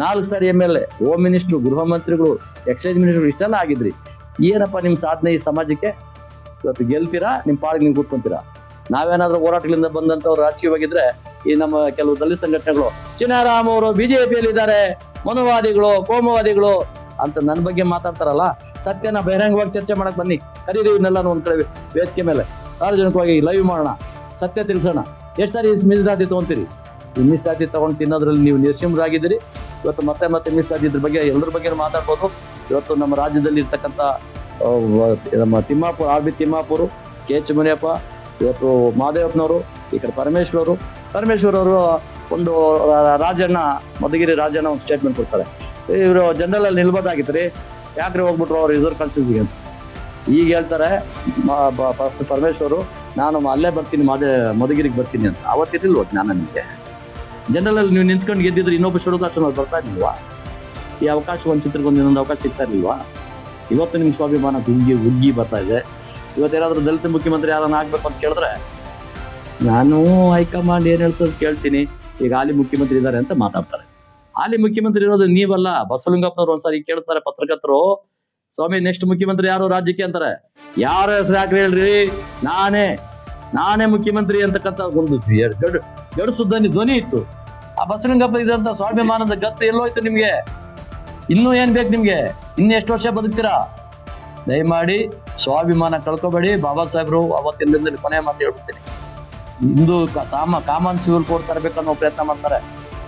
4 ಸಾರಿ MLA, ಹೋಮ್ ಮಿನಿಸ್ಟ್ರು, ಗೃಹ ಮಂತ್ರಿಗಳು, ಎಕ್ಸೈಸ್ ಮಿನಿಸ್ಟ್ರು, ಇಷ್ಟೆಲ್ಲ ಆಗಿದ್ರಿ. ಏನಪ್ಪ ನಿಮ್ಮ ಸಾಧನೆ ಈ ಸಮಾಜಕ್ಕೆ? ಇವತ್ತು ಗೆಲ್ತೀರಾ, ನಿಮ್ಮ ಪಾಡಿಗೆ ನೀವು ಕೂತ್ಕೊಂತೀರಾ. ನಾವೇನಾದ್ರೂ ಹೋರಾಟಗಳಿಂದ ಬಂದಂಥವ್ರು ರಾಜಕೀಯವಾಗಿದ್ರೆ ಈ ನಮ್ಮ ಕೆಲವು ದಲಿತ ಸಂಘಟನೆಗಳು ಚಿನಾರಾಮ್ ಅವರು BJPಯಲ್ಲಿ ಇದ್ದಾರೆ, ಮನುವಾದಿಗಳು, ಕೋಮುವಾದಿಗಳು ಅಂತ ನನ್ನ ಬಗ್ಗೆ ಮಾತಾಡ್ತಾರಲ್ಲ. ಸತ್ಯನ ಬಹಿರಂಗವಾಗಿ ಚರ್ಚೆ ಮಾಡಕ್ ಬನ್ನಿ, ಕರೀರಿ ಇವನ್ನೆಲ್ಲ ಒಂದ್ ಕಡೆ ವೇದಿಕೆ ಮೇಲೆ ಸಾರ್ವಜನಿಕವಾಗಿ ಲೈವ್ ಮಾಡೋಣ, ಸತ್ಯ ತಿಳಿಸೋಣ. ಎಷ್ಟು ಸಾರಿ ಮೀಸಲಾತಿ ತಗೊಂತೀರಿ? ಈ ಮೀಸಲಾತಿ ತಗೊಂಡು ತಿನ್ನೋದ್ರಲ್ಲಿ ನೀವು ನಿರ್ಶಿಮರಾಗಿದ್ದೀರಿ. ಇವತ್ತು ಮತ್ತೆ ಮೀಸಲಾತಿ ಇದ್ರ ಬಗ್ಗೆ ಎಲ್ಲರ ಬಗ್ಗೆ ಮಾತಾಡ್ಬೋದು. ಇವತ್ತು ನಮ್ಮ ರಾಜ್ಯದಲ್ಲಿ ಇರ್ತಕ್ಕಂಥ ನಮ್ಮ ತಿಮ್ಮಾಪುರ, RB ತಿಮ್ಮಾಪುರ, KH ಮುನಿಯಪ್ಪ, ಇವತ್ತು ಮಹದೇವಪ್ಪನವರು, ಈ ಕಡೆ ಪರಮೇಶ್ವರ್ ಅವರು ಒಂದು ರಾಜಣ್ಣ, ಮಧುಗಿರಿ ರಾಜಣ್ಣ ಒಂದು ಸ್ಟೇಟ್ಮೆಂಟ್ ಕೊಡ್ತಾರೆ. ಇವರು ಜನರಲ್ ಅಲ್ಲಿ ನಿಲ್ಬೋದಾಗಿತ್ತು, ಯಾಕ್ರೆ ಹೋಗ್ಬಿಟ್ರು ಅವ್ರು ರಿಸರ್ವ್ ಕಾನ್ಸ್ಟಿಟ್ಯೂನ್ಸಿಗೆ ಅಂತ. ಈಗ ಹೇಳ್ತಾರೆ ಪರಮೇಶ್ವರು, ನಾನು ಅಲ್ಲೇ ಬರ್ತೀನಿ, ಮಧುಗಿರಿಗೆ ಬರ್ತೀನಿ ಅಂತ. ಅವತ್ತಿರಲಿಲ್ವ ನಾನು ನಿಮಗೆ? ಜನರಲ್ ಅಲ್ಲಿ ನೀವು ನಿಂತ್ಕೊಂಡು ಗೆದ್ದಿದ್ರೆ ಇನ್ನೊಬ್ಬ ಶುರುದಾಕ್ಷಣ ಅವ್ರು ಬರ್ತಾ ಇರ್ಲಿಲ್ವಾ? ಈ ಅವಕಾಶ ಒಂದು ಚಿತ್ರಕ್ಕೊಂದು ಇನ್ನೊಂದು ಅವಕಾಶ ಸಿಗ್ತಾ ಇರ್ಲಿಲ್ವಾ? ಇವತ್ತು ನಿಮ್ಗೆ ಸ್ವಾಭಿಮಾನ ಹುಗ್ಗಿ ಬರ್ತಾ ಇದೆ. ಇವತ್ತೇನಾದ್ರೂ ದಲಿತ ಮುಖ್ಯಮಂತ್ರಿ ಯಾರನ್ನ ಆಗ್ಬೇಕು ಅಂತ ಕೇಳಿದ್ರೆ ನಾನು ಹೈಕಮಾಂಡ್ ಏನ್ ಹೇಳ್ತದೆ ಕೇಳ್ತೀನಿ. ಈಗ ಹಾಲಿ ಮುಖ್ಯಮಂತ್ರಿ ಇದ್ದಾರೆ ಅಂತ ಮಾತಾಡ್ತಾರೆ. ಹಾಲಿ ಮುಖ್ಯಮಂತ್ರಿ ಇರೋದು ನೀವಲ್ಲ. ಬಸವಲಿಂಗಪ್ಪನವ್ರು ಒಂದ್ಸಾರಿ ಕೇಳ್ತಾರೆ ಪತ್ರಕರ್ತರು, ಸ್ವಾಮಿ ನೆಕ್ಸ್ಟ್ ಮುಖ್ಯಮಂತ್ರಿ ಯಾರು ರಾಜ್ಯಕ್ಕೆ ಅಂತಾರೆ. ಯಾರ ಹೆಸರು ಯಾಕ್ರಿ ಹೇಳ್ರಿ, ನಾನೇ ಮುಖ್ಯಮಂತ್ರಿ ಅಂತಕ್ಕಂಥ ಒಂದು ಗಡುಸು ಧ್ವನಿ ಇತ್ತು. ಆ ಬಸವಲಿಂಗಪ್ಪ ಇದ್ದಂತ ಸ್ವಾಭಿಮಾನದ ಗತ್ತು ಎಲ್ಲೋಯ್ತು ನಿಮ್ಗೆ? ಇನ್ನೂ ಏನ್ ಬೇಕು ನಿಮ್ಗೆ? ಇನ್ನೆಷ್ಟು ವರ್ಷ ಬದುಕ್ತೀರಾ? ದಯಮಾಡಿ ಸ್ವಾಭಿಮಾನ ಕಳ್ಕೊಬೇಡಿ. ಬಾಬಾ ಸಾಹೇಬ್ರು ಅವತ್ತಿನ ದಿನದಲ್ಲಿ ಕೊನೆ ಮಾತು ಹೇಳ್ಬಿಡ್ತೀನಿ, ಇಂದು ಕಾಮನ್ ಸಿವಿಲ್ ಕೋಡ್ ತರಬೇಕನ್ನೋ ಪ್ರಯತ್ನ ಮಾಡ್ತಾರೆ.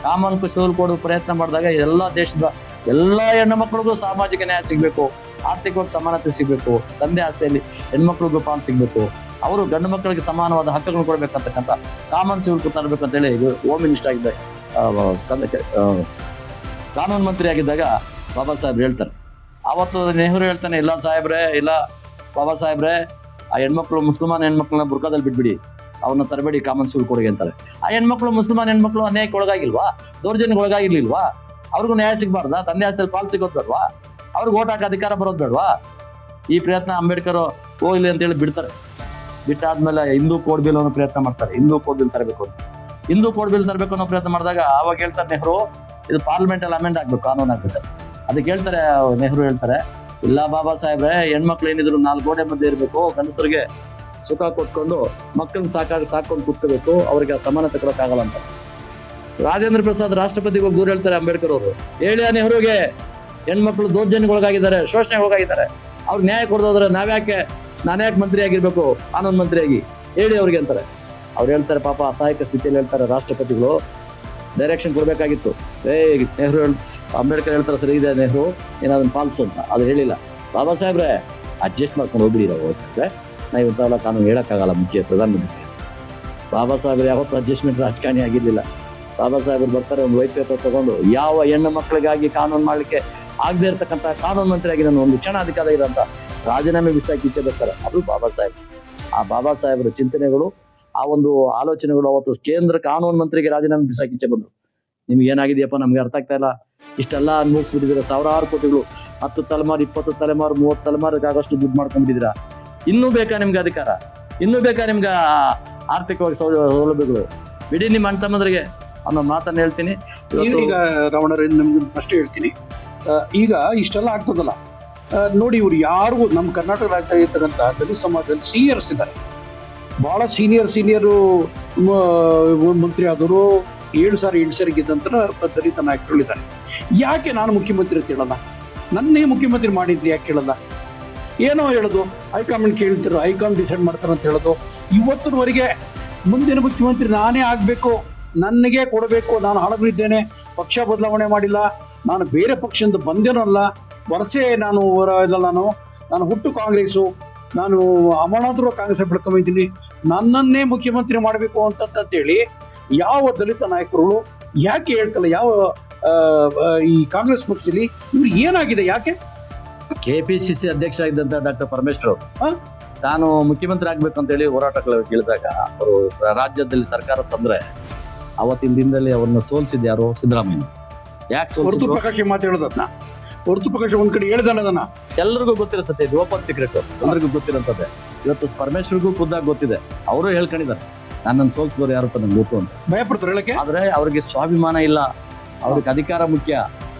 ಕಾಮನ್ ಸಿವಿಲ್ ಕೋಡ್ ಪ್ರಯತ್ನ ಮಾಡಿದಾಗ ಎಲ್ಲ ದೇಶದ ಎಲ್ಲ ಹೆಣ್ಣು ಮಕ್ಕಳಿಗೂ ಸಾಮಾಜಿಕ ನ್ಯಾಯ ಸಿಗ್ಬೇಕು, ಆರ್ಥಿಕವಾಗಿ ಸಮಾನತೆ ಸಿಗ್ಬೇಕು, ತಂದೆ ಆಸ್ತಿಯಲ್ಲಿ ಹೆಣ್ಮಕ್ಳಿಗೂ ಪಾಲ್ ಸಿಗ್ಬೇಕು, ಅವರು ಗಂಡು ಮಕ್ಕಳಿಗೆ ಸಮಾನವಾದ ಹಕ್ಕುಗಳು ಕೊಡ್ಬೇಕಂತಕ್ಕಂಥ ಕಾಮನ್ ಸಿವಿಲ್ ಕೋಡ್ ತರಬೇಕು ಅಂತ ಹೇಳಿ ಹೋಮ್ ಮಿನಿಸ್ಟರ್ ಆಗಿದ್ದ ಕಾನೂನು ಮಂತ್ರಿ ಆಗಿದ್ದಾಗ ಬಾಬಾ ಸಾಹೇಬ್ರು ಹೇಳ್ತಾರೆ. ಅವತ್ತು ನೆಹರು ಹೇಳ್ತಾನೆ, ಇಲ್ಲ ಸಾಹೇಬ್ರೆ, ಇಲ್ಲ ಬಾಬಾ ಸಾಹೇಬ್ರೆ, ಆ ಹೆಣ್ಮಕ್ಳು ಮುಸಲ್ಮಾನ್ ಹೆಣ್ಮಕ್ಳನ್ನ ಬುರ್ಕಾದಲ್ಲಿ ಬಿಟ್ಬಿಡಿ, ಅವ್ರನ್ನ ತರಬೇಡಿ ಕಾಮನ್ ಸಿವಿಲ್ ಕೋಡ್ಗೆ ಅಂತಾರೆ. ಆ ಹೆಣ್ಮಕ್ಳು ಮುಸಲ್ಮಾನ್ ಹೆಣ್ಮಕ್ಳು ಅನ್ಯಾಯಕ್ಕೆ ಒಳಗಾಗಿಲ್ವಾ? ದೌರ್ಜನ್ಯಕ್ಕೆ ಒಳಗಾಗಿರ್ಲಿಲ್ವಾ? ಅವ್ರಿಗೂ ನ್ಯಾಯ ಸಿಗ್ಬಾರ್ದಾ? ತಂದೆ ಆಸ್ತಿಯಲ್ಲಿ ಪಾಲ್ ಸಿಗೋದ್ ಬೇಡವಾ? ಅವ್ರಿಗೆ ಓಟ್ ಹಾಕೋ ಅಧಿಕಾರ ಬರೋದು ಬೇಡವಾ? ಈ ಪ್ರಯತ್ನ ಅಂಬೇಡ್ಕರ್ ಹೋಗ್ಲಿ ಅಂತೇಳಿ ಬಿಡ್ತಾರೆ. ಬಿಟ್ಟಾದ್ಮೇಲೆ ಹಿಂದೂ ಕೋಡ್ ಬಿಲ್ ಅನ್ನೋ ಪ್ರಯತ್ನ ಮಾಡ್ತಾರೆ, ಹಿಂದೂ ಕೋಡ್ ಬಿಲ್ ತರಬೇಕು ಅಂತ. ಹಿಂದೂ ಕೋಡ್ ಬಿಲ್ ತರಬೇಕು ಅನ್ನೋ ಪ್ರಯತ್ನ ಮಾಡಿದಾಗ ಅವಾಗ ಹೇಳ್ತಾರೆ ನೆಹರು, ಇದು ಪಾರ್ಲಿಮೆಂಟಲ್ಲಿ ಅಮೆಂಡ್ ಆಗ್ಬೇಕು, ಕಾನೂನು ಆಗ್ಬೇಕು. ಅದಕ್ಕೆ ಹೇಳ್ತಾರೆ ನೆಹರು ಹೇಳ್ತಾರೆ, ಇಲ್ಲ ಬಾಬಾ ಸಾಹೇಬ್ರೆ, ಹೆಣ್ಮಕ್ಳು ಏನಿದ್ರು 4 ಗೋಡೆ ಮಧ್ಯೆ ಇರಬೇಕು, ಗಂಡಸರಿಗೆ ಸುಖ ಕೊಟ್ಕೊಂಡು ಮಕ್ಕಳನ್ನ ಸಾಕೊಂಡು ಕೂತ್ಕೋಬೇಕು, ಅವ್ರಿಗೆ ಸಮಾನತೆ ಕೊಡೋಕ್ಕಾಗಲ್ಲ ಅಂತ. ರಾಜೇಂದ್ರ ಪ್ರಸಾದ್ ರಾಷ್ಟ್ರಪತಿಗೆ ಹೋಗಿ ದೂರ ಹೇಳ್ತಾರೆ ಅಂಬೇಡ್ಕರ್ ಅವರು, ಹೇಳಿ ನೆಹರುಗೆ, ಹೆಣ್ಮಕ್ಳು ದೌರ್ಜನ್ಯಗೊಳಗಾಗಿದ್ದಾರೆ, ಶೋಷಣೆಗೊಳಗಾಗಿದ್ದಾರೆ, ಅವ್ರಿಗೆ ನ್ಯಾಯ ಕೊಡೋದ್ರೆ ನಾನ್ಯಾಕೆ ಮಂತ್ರಿ ಆಗಿರ್ಬೇಕು, ಕಾನೂನು ಮಂತ್ರಿಯಾಗಿ ಹೇಳಿ ಅವ್ರಿಗೆ ಅಂತಾರೆ. ಅವ್ರು ಹೇಳ್ತಾರೆ, ಪಾಪ ಅಸಹಾಯಕ ಸ್ಥಿತಿಯಲ್ಲಿ ಹೇಳ್ತಾರೆ, ರಾಷ್ಟ್ರಪತಿಗಳು ಡೈರೆಕ್ಷನ್ ಕೊಡಬೇಕಾಗಿತ್ತು. ನೆಹರು ಅಂಬೇಡ್ಕರ್ ಹೇಳ್ತಾರೆ, ಸರಿ ಇದೆ ನೆಹರು, ಏನಾದ್ರು ಪಾಲಿಸು ಅಂತ. ಅದು ಹೇಳಿಲ್ಲ. ಬಾಬಾ ಸಾಹೇಬ್ರೆ ಅಡ್ಜಸ್ಟ್ ಮಾಡ್ಕೊಂಡು ಹೋಗ್ಬಿಡಿ ಸಾಹೇಬ್ರೆ, ನಾವು ಇಂಥವೆಲ್ಲ ಕಾನೂನು ಹೇಳೋಕ್ಕಾಗಲ್ಲ ಮುಖ್ಯ ಪ್ರಧಾನಮಂತ್ರಿ. ಬಾಬಾ ಸಾಹೇಬ್ರು ಯಾವತ್ತೂ ಅಡ್ಜಸ್ಟ್ಮೆಂಟ್ ರಾಜಕಾರಣಿ ಆಗಿರಲಿಲ್ಲ. ಬಾಬಾ ಸಾಹೇಬ್ರು ಬರ್ತಾರೆ, ಒಂದು ವೈಟ್ ಪೇಪರ್ ತಗೊಂಡು, ಯಾವ ಹೆಣ್ಣು ಮಕ್ಕಳಿಗಾಗಿ ಕಾನೂನು ಮಾಡಲಿಕ್ಕೆ ಆಗದೆ ಇರತಕ್ಕಂಥ ಕಾನೂನು ಮಂತ್ರಿಯಾಗಿ ನಾನು ಒಂದು ಕ್ಷಣ ಅಧಿಕಾರ ಇರೋಂಥ ರಾಜೀನಾಮೆ ಬಿಸಾಕಿ ಈಚೆ ಬರ್ತಾರೆ. ಅದು ಬಾಬಾ ಸಾಹೇಬ್. ಆ ಬಾಬಾ ಸಾಹೇಬ್ರ ಚಿಂತನೆಗಳು, ಆ ಒಂದು ಆಲೋಚನೆಗಳು ಅವತ್ತು ಕೇಂದ್ರ ಕಾನೂನು ಮಂತ್ರಿಗೆ ರಾಜೀನಾಮೆ ಬಿಸಾಕಿ ಈಚೆ ಬಂದರು. ನಿಮ್ಗೆ ಏನಾಗಿದೆಯಪ್ಪ, ನಮ್ಗೆ ಅರ್ಥ ಆಗ್ತಾ ಇಲ್ಲ, ಇಷ್ಟೆಲ್ಲ ಮುಗಿಸ್ಬಿಟ್ಟಿದ್ದೀರಾ, ಸಾವಿರಾರು ಕೋಟಿಗಳು, 10 ತಲೆಮಾರು 20 ತಲೆಮಾರು 30 ತಲೆಮಾರಿಗಾಗಷ್ಟು ದುಡ್ಡು ಮಾಡ್ಕೊಂಡ್ಬಿಟ್ಟಿದ್ದೀರಾ, ಇನ್ನೂ ಬೇಕಾ ನಿಮ್ಗೆ ಅಧಿಕಾರ, ಇನ್ನೂ ಬೇಕಾ ನಿಮ್ಗೆ ಆರ್ಥಿಕವಾಗಿ ಸೌಲಭ್ಯಗಳು, ಬಿಡಿ ನಿಮ್ಮ ಅಣ್ಣ ತಮ್ಮಂದ್ರಿಗೆ ಅನ್ನೋ ಮಾತನ್ನು ಹೇಳ್ತೀನಿ. ಈಗ ರಮಣರೇ, ನಿಮ್ಗೆ ಅಷ್ಟೇ ಹೇಳ್ತೀನಿ, ಈಗ ಇಷ್ಟೆಲ್ಲ ಆಗ್ತದಲ್ಲ ನೋಡಿ, ಇವ್ರು ಯಾರು ನಮ್ಮ ಕರ್ನಾಟಕ ರಾಜ್ಯದಲ್ಲಿ ಇರ್ತಕ್ಕಂಥ ದಲಿತ ಸಮಾಜದಲ್ಲಿ ಸೀನಿಯರ್ಸ್ ಇದ್ದಾರೆ, ಭಾಳ ಸೀನಿಯರು ಮಂತ್ರಿ ಆದವರು, 7 ಸಾರಿ ಗೆದ್ದಂತರ ದಲಿತ ನಾಯಕರುಗಳಿದ್ದಾರೆ. ಯಾಕೆ ನಾನು ಮುಖ್ಯಮಂತ್ರಿ ಅಂತ ಹೇಳಲ್ಲ, ನನ್ನೇ ಮುಖ್ಯಮಂತ್ರಿ ಮಾಡಿದ್ರಿ ಯಾಕೆ ಹೇಳಲ್ಲ? ಏನೋ ಹೇಳೋದು, ಹೈಕಮಾಂಡ್ ಕೇಳ್ತಿರೋ, ಹೈಕಮಾಂಡ್ ಡಿಸೈಡ್ ಮಾಡ್ತಾರೆ ಅಂತ ಹೇಳೋದು. ಇವತ್ತಿನವರೆಗೆ ಮುಂದಿನ ಮುಖ್ಯಮಂತ್ರಿ ನಾನೇ ಆಗಬೇಕು, ನನಗೆ ಕೊಡಬೇಕು, ನಾನು ಹಳಬರಿದ್ದೇನೆ, ಪಕ್ಷ ಬದಲಾವಣೆ ಮಾಡಿಲ್ಲ, ನಾನು ಬೇರೆ ಪಕ್ಷದಿಂದ ಬಂದೇನೋ ಅಲ್ಲ, ವರ್ಷೆ ನಾನು ನಾನು ಹುಟ್ಟು ಕಾಂಗ್ರೆಸ್ಸು, ನಾನು ಅಮರನಾಥರು ಕಾಂಗ್ರೆಸ್ ಬೆಳ್ಕೊಂಬಿದ್ದೀನಿ, ನನ್ನನ್ನೇ ಮುಖ್ಯಮಂತ್ರಿ ಮಾಡಬೇಕು ಅಂತಂತೇಳಿ ಯಾವ ದಲಿತ ನಾಯಕರುಗಳು ಯಾಕೆ ಹೇಳ್ತಲ್ಲ? ಯಾವ ಈ ಕಾಂಗ್ರೆಸ್ ಪಕ್ಷದಲ್ಲಿ ಇವ್ರಿಗೆ ಏನಾಗಿದೆ? ಯಾಕೆ KPCC ಅಧ್ಯಕ್ಷ ಆಗಿದ್ದಂತ ಡಾಕ್ಟರ್ ಪರಮೇಶ್ವರ್ ಅವರು ತಾನು ಮುಖ್ಯಮಂತ್ರಿ ಆಗ್ಬೇಕು ಅಂತ ಹೇಳಿ ಹೋರಾಟಗಳು ಕೇಳಿದಾಗ ಅವರು ರಾಜ್ಯದಲ್ಲಿ ಸರ್ಕಾರ ತಂದ್ರೆ ಅವತ್ತಿನ ದಿನದಲ್ಲಿ ಅವ್ರನ್ನ ಸೋಲ್ಸಿದ್ ಯಾರು? ಸಿದ್ದರಾಮಯ್ಯ. ಯಾಕೆ ಹೊರತು ಪ್ರಕಾಶ್ ಮಾತಾಡೋದನ್ನ, ಹೊರತು ಪ್ರಕಾಶ್ ಒಂದ್ ಕಡೆ ಹೇಳ್ದಾನೆ ಅದನ್ನ ಎಲ್ಲರಿಗೂ ಗೊತ್ತಿರೋ ಸತ್ಯ, ಇದು ಓಪನ್ ಸೀಕ್ರೆಟ್, ಎಲ್ಲರಿಗೂ ಗೊತ್ತಿರೋಂಥದ್ದೇ. ಇವತ್ತು ಪರಮೇಶ್ವರ್ಗೂ ಖುದ್ದಾಗಿ ಗೊತ್ತಿದೆ, ಅವರು ಹೇಳ್ಕೊಂಡಿದ್ದಾರೆ, ನನ್ನನ್ನು ಸೋಲ್ಸಿದವ್ರು ಯಾರು ಅಂತ ನಂಗೆ ಗೊತ್ತು ಅಂತ. ಭಯಪಡ್ತಾರೆ ಹೇಳಕ್ಕೆ. ಆದ್ರೆ ಅವ್ರಿಗೆ ಸ್ವಾಭಿಮಾನ ಇಲ್ಲ, ಅವ್ರಿಗೆ ಅಧಿಕಾರ ಮುಖ್ಯ,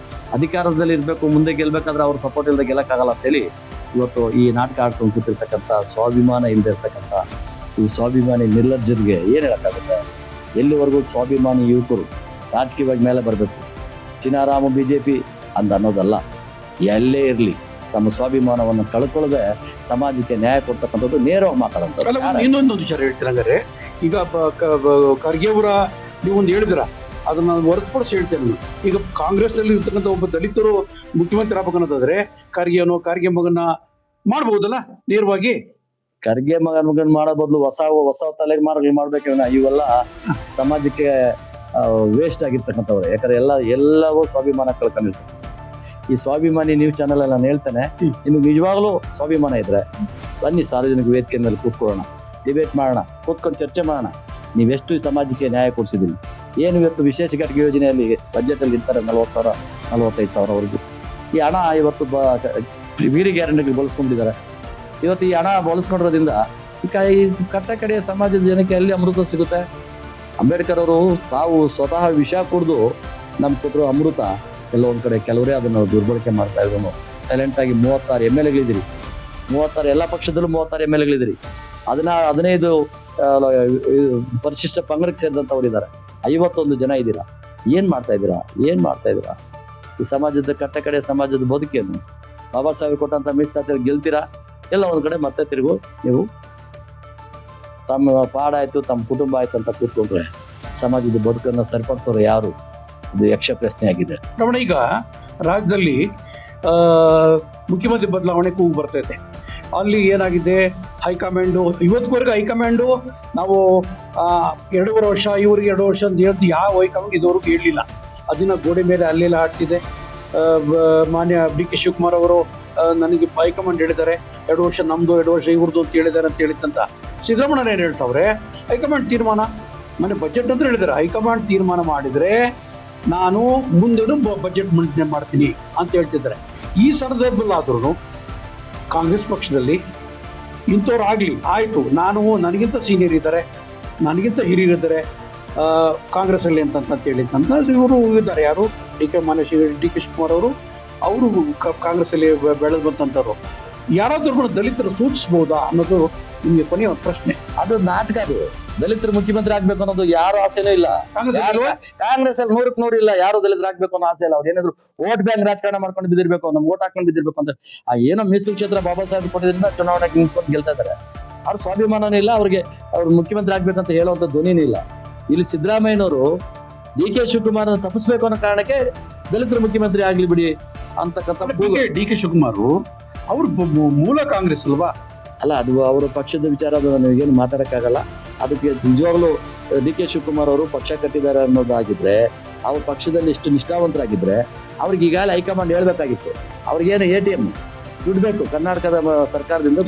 ಅಧಿಕಾರದಲ್ಲಿ ಇರ್ಬೇಕು, ಮುಂದೆ ಗೆಲ್ಬೇಕಾದ್ರೆ ಅವ್ರ ಸಪೋರ್ಟ್ ಇಲ್ಲದೆ ಗೆಲ್ಲಕ್ಕಾಗಲ್ಲ ಅಂತ ಹೇಳಿ ಇವತ್ತು ಈ ನಾಟಕ ಆಡ್ಕೊಂಡು ಕೂತಿರ್ತಕ್ಕಂಥ, ಸ್ವಾಭಿಮಾನ ಇಲ್ಲದೆ ಇರ್ತಕ್ಕಂಥ ಈ ಸ್ವಾಭಿಮಾನಿ ನಿರ್ಲಜ್ಜರಿಗೆ ಏನ್ ಹೇಳಕ್ಕಾಗುತ್ತೆ? ಎಲ್ಲಿವರೆಗೂ ಸ್ವಾಭಿಮಾನಿ ಯುವಕರು ರಾಜಕೀಯವಾಗಿ ಮೇಲೆ ಬರಬೇಕು, ಚಿನಾರಾಮ BJP ಅಂತ ಅನ್ನೋದಲ್ಲ, ಎಲ್ಲೇ ಇರಲಿ ತಮ್ಮ ಸ್ವಾಭಿಮಾನವನ್ನು ಕಳ್ಕೊಳ್ಳದೆ ಸಮಾಜಕ್ಕೆ ನ್ಯಾಯ ಕೊಡ್ತಕ್ಕಂಥದ್ದು ನೇರವಾಗಿ ಮಾತಾಡೋದು. ಇನ್ನೊಂದು ವಿಚಾರ ಹೇಳ್ತೀನಿ ಹಂಗಾರೆ, ಈಗ ಖರ್ಗೆ ಅವರ ನೀವೊಂದು ಹೇಳಿದ್ರ, ಅದನ್ನ ಹೊರತುಪಡಿಸಿ ಹೇಳ್ತೇನೆ. ಈಗ ಕಾಂಗ್ರೆಸ್ನಲ್ಲಿ ಇರ್ತಕ್ಕಂಥ ಒಬ್ಬ ದಲಿತರು ಮುಖ್ಯಮಂತ್ರಿ ಆಗ್ಬೇಕನ್ನೋದಾದ್ರೆ ಖರ್ಗೆ ಮಗನ ಮಾಡ್ಬಹುದಲ್ಲ ನೇರವಾಗಿ? ಖರ್ಗೆ ಮಗನ್ ಮಾಡೋ ಬದಲು ಹೊಸ ತಲೆಮಾರುಗಳು ಮಾಡ್ಬೇಕೇನ, ಇವೆಲ್ಲ ಸಮಾಜಕ್ಕೆ ವೇಸ್ಟ್ ಆಗಿರ್ತಕ್ಕಂಥವ್ರು. ಯಾಕಂದ್ರೆ ಎಲ್ಲವೂ ಸ್ವಾಭಿಮಾನ ಕಳ್ಕೊಂಡಿರ್ತಾರೆ. ಈ ಸ್ವಾಭಿಮಾನಿ ನ್ಯೂಸ್ ಚಾನೆಲ್ ನಾನು ಹೇಳ್ತೇನೆ, ನಿಮ್ಗೆ ನಿಜವಾಗ್ಲೂ ಸ್ವಾಭಿಮಾನ ಇದ್ರೆ ಬನ್ನಿ, ಸಾರ್ವಜನಿಕ ವೇದಿಕೆ ಮೇಲೆ ಕೂತ್ಕೊಳ್ಳೋಣ, ಡಿಬೇಟ್ ಮಾಡೋಣ, ಕೂತ್ಕೊಂಡು ಚರ್ಚೆ ಮಾಡೋಣ. ನೀವೆಷ್ಟು ಈ ಸಮಾಜಕ್ಕೆ ನ್ಯಾಯ ಕೊಡಿಸಿದ್ದೀರಿ, ಏನು ಇವತ್ತು ವಿಶೇಷ ಘಟಕ ಯೋಜನೆಯಲ್ಲಿ ಬಜೆಟಲ್ಲಿ ಇರ್ತಾರೆ 40,000 45,000ವರೆಗೂ. ಈ ಹಣ ಇವತ್ತು ವೀರಿ ಗ್ಯಾರಂಟಿಗೆ ಬಳಸ್ಕೊಂಡಿದ್ದಾರೆ. ಇವತ್ತು ಈ ಹಣ ಬಳಸ್ಕೊಂಡಿರೋದ್ರಿಂದ ಈ ಕಟ್ಟಕಡೆಯ ಸಮಾಜದ ಜನಕ್ಕೆ ಎಲ್ಲಿ ಅಮೃತ ಸಿಗುತ್ತೆ? ಅಂಬೇಡ್ಕರ್ ಅವರು ತಾವು ಸ್ವತಃ ವಿಷ ಕುಡಿದು ನಮ್ಗೆ ಕೊಟ್ಟರು ಅಮೃತ. ಎಲ್ಲ ಒಂದ್ ಕಡೆ ಕೆಲವರೇ ಅದನ್ನು ದುರ್ಬಳಕೆ ಮಾಡ್ತಾ ಇದ್ರು. ಸೈಲೆಂಟ್ ಆಗಿ 36 MLAಗಳಿದ್ದೀರಿ, 36 ಎಲ್ಲ ಪಕ್ಷದಲ್ಲೂ 36 MLAಗಳಿದ್ದೀರಿ. 15 ಪರಿಶಿಷ್ಟ ಪಂಗಡಕ್ಕೆ ಸೇರಿದಂಥವ್ರು ಇದ್ದಾರೆ, 51 ಜನ ಇದ್ದೀರಾ. ಏನ್ ಮಾಡ್ತಾ ಇದ್ದೀರಾ? ಈ ಸಮಾಜದ ಕಟ್ಟಕಡೆ ಸಮಾಜದ ಬದುಕೇನು? ಬಾಬಾ ಸಾಹೇಬ್ ಕೊಟ್ಟಂತ ಮೀಸಲಾತಿ ಗೆಲ್ತೀರಾ? ಎಲ್ಲ ಒಂದ್ ಕಡೆ ಮತ್ತೆ ತಿರುಗು ನೀವು ತಮ್ಮ ಪಾಡಾಯ್ತು, ತಮ್ಮ ಕುಟುಂಬ ಆಯ್ತು ಅಂತ ಕೂತ್ಕೊಂಡ್ರೆ ಸಮಾಜದ ಬದುಕನ್ನು ಸರಿಪಡಿಸೋರು ಯಾರು? ಇದು ಯಕ್ಷ ಪ್ರಶ್ನೆ ಆಗಿದೆ. ರಮಣ, ಈಗ ರಾಜ್ಯದಲ್ಲಿ ಮುಖ್ಯಮಂತ್ರಿ ಬದಲಾವಣೆ ಕೂಗು ಬರ್ತೈತೆ. ಅಲ್ಲಿ ಏನಾಗಿದೆ, ಹೈಕಮಾಂಡು ಇವತ್ತಿವರೆಗೂ ಹೈಕಮಾಂಡು ನಾವು 2.5 ವರ್ಷ ಇವ್ರಿಗೆ 2 ವರ್ಷ ಅಂತ ಹೇಳ್ದು ಯಾವ ಹೈಕಮಾಂಡ್ ಇದುವರೆಗೂ ಹೇಳಲಿಲ್ಲ. ಅದನ್ನ ಗೋಡೆ ಮೇಲೆ ಅಲ್ಲೆಲ್ಲ ಆಡ್ತಿದೆ. ಮಾನ್ಯ DK ಶಿವಕುಮಾರ್ ಅವರು ನನಗೆ ಹೈಕಮಾಂಡ್ ಹೇಳಿದ್ದಾರೆ 2 ವರ್ಷ ನಮ್ಮದು 2 ವರ್ಷ ಇವ್ರದ್ದು ಅಂತ ಹೇಳಿದ್ದಾರೆ ಅಂತ ಹೇಳಿತ್ತಂತ. ಸಿದ್ದರಾಮಯ್ಯ ಏನು ಹೇಳ್ತಾವ್ರೆ, ಹೈಕಮಾಂಡ್ ತೀರ್ಮಾನ, ಮನೆ ಬಜೆಟ್ ಅಂತ ಹೇಳಿದ್ದಾರೆ, ಹೈಕಮಾಂಡ್ ತೀರ್ಮಾನ ಮಾಡಿದರೆ ನಾನು ಮುಂದೆ ಬಜೆಟ್ ಮಂಡನೆ ಮಾಡ್ತೀನಿ ಅಂತ ಹೇಳ್ತಿದ್ದಾರೆ. ಈ ಸಂದರ್ಭದಲ್ಲಾದ್ರೂ ಕಾಂಗ್ರೆಸ್ ಪಕ್ಷದಲ್ಲಿ ಇಂಥವ್ರು ಆಗಲಿ, ಆಯಿತು, ನನಗಿಂತ ಸೀನಿಯರ್ ಇದ್ದಾರೆ, ನನಗಿಂತ ಹಿರಿಯರಿದ್ದಾರೆ, ಕಾಂಗ್ರೆಸ್ಸಲ್ಲಿ ಅಂತ ಹೇಳಿದ್ದಂತ ಇವರು ಇದ್ದಾರೆ ಯಾರು ಡಿ ಕೆ ಶಿವಕುಮಾರ್ ಅವರು ಕಾಂಗ್ರೆಸ್ಸಲ್ಲಿ ಬೆಳೆದು ಬಂತಂತವ್ರು. ಯಾರಾದ್ರೂ ದಲಿತರು ಸೂಚಿಸ್ಬೋದಾ ಅನ್ನೋದು ನಿಮಗೆ ಕೊನೆಯ ಒಂದು ಪ್ರಶ್ನೆ. ಅದು ನಾಟಕ. ಅದು ದಲಿತರು ಮುಖ್ಯಮಂತ್ರಿ ಆಗ್ಬೇಕು ಅನ್ನೋದು ಯಾರು ಆಸೆನೂ ಇಲ್ಲ. ಕಾಂಗ್ರೆಸ್ ಅಲ್ಲಿ 100% ಇಲ್ಲ. ಯಾರು ದಲಿತರು ಆಗ್ಬೇಕು ಅನ್ನೋ ಆಸೆ ಇಲ್ಲ. ಅವ್ರು ಏನಾದ್ರು ವೋಟ್ ಬ್ಯಾಂಕ್ ರಾಜಕಾರಣ ಮಾಡ್ಕೊಂಡು ಬಿದ್ದಿರ್ಬೇಕು, ನಮ್ ವೋಟ್ ಹಾಕೊಂಡು ಬಿದ್ದಿರ್ಬೇಕು ಅಂತ ಏನೋ ಮೀಸಲು ಕ್ಷೇತ್ರ ಬಾಬಾ ಸಾಹೇಬ್ ಕೊಟ್ಟಿದ್ರಿಂದ ಚುನಾವಣೆಗೆ ನಿಂತ್ಕೊಂಡು ಗೆಲ್ತಾ ಇದ್ದಾರೆ. ಅವ್ರ ಸ್ವಾಭಿಮಾನನೂ ಇಲ್ಲ, ಅವ್ರಿಗೆ ಅವ್ರು ಮುಖ್ಯಮಂತ್ರಿ ಆಗ್ಬೇಕಂತ ಹೇಳುವಂತ ಧ್ವನಿನೂ ಇಲ್ಲ. ಇಲ್ಲಿ ಸಿದ್ದರಾಮಯ್ಯನವರು ಡಿ ಕೆ ಶಿವಕುಮಾರ್ ತಪ್ಪಿಸ್ಬೇಕು ಅನ್ನೋ ಕಾರಣಕ್ಕೆ ದಲಿತರು ಮುಖ್ಯಮಂತ್ರಿ ಆಗ್ಲಿ ಬಿಡಿ ಅಂತಕ್ಕಂಥ. ಡಿ ಕೆ ಶಿವಕುಮಾರ್ ಅವ್ರ ಮೂಲ ಕಾಂಗ್ರೆಸ್ ಅಲ್ವಾ? ಅಲ್ಲ, ಅದು ಅವರ ಪಕ್ಷದ ವಿಚಾರ, ಅದು ನನಗೇನು ಮಾತಾಡಕ್ಕಾಗಲ್ಲ. ಅದಕ್ಕೆ ನಿಜವಾಗ್ಲೂ ಡಿ ಕೆ ಶಿವಕುಮಾರ್ ಅವರು ಪಕ್ಷ ಕಟ್ಟಿದ್ದಾರೆ ಅನ್ನೋದಾಗಿದ್ರೆ, ಅವ್ರ ಪಕ್ಷದಲ್ಲಿ ಇಷ್ಟು ನಿಷ್ಠಾವಂತರಾಗಿದ್ರೆ ಅವ್ರಿಗೆ ಈಗಾಗಲೇ ಹೈಕಮಾಂಡ್ ಹೇಳ್ಬೇಕಾಗಿತ್ತು. ಅವ್ರಿಗೇನು ATM ದುಡ್ಡು ಬೇಕು, ಕರ್ನಾಟಕದ ಸರ್ಕಾರದಿಂದ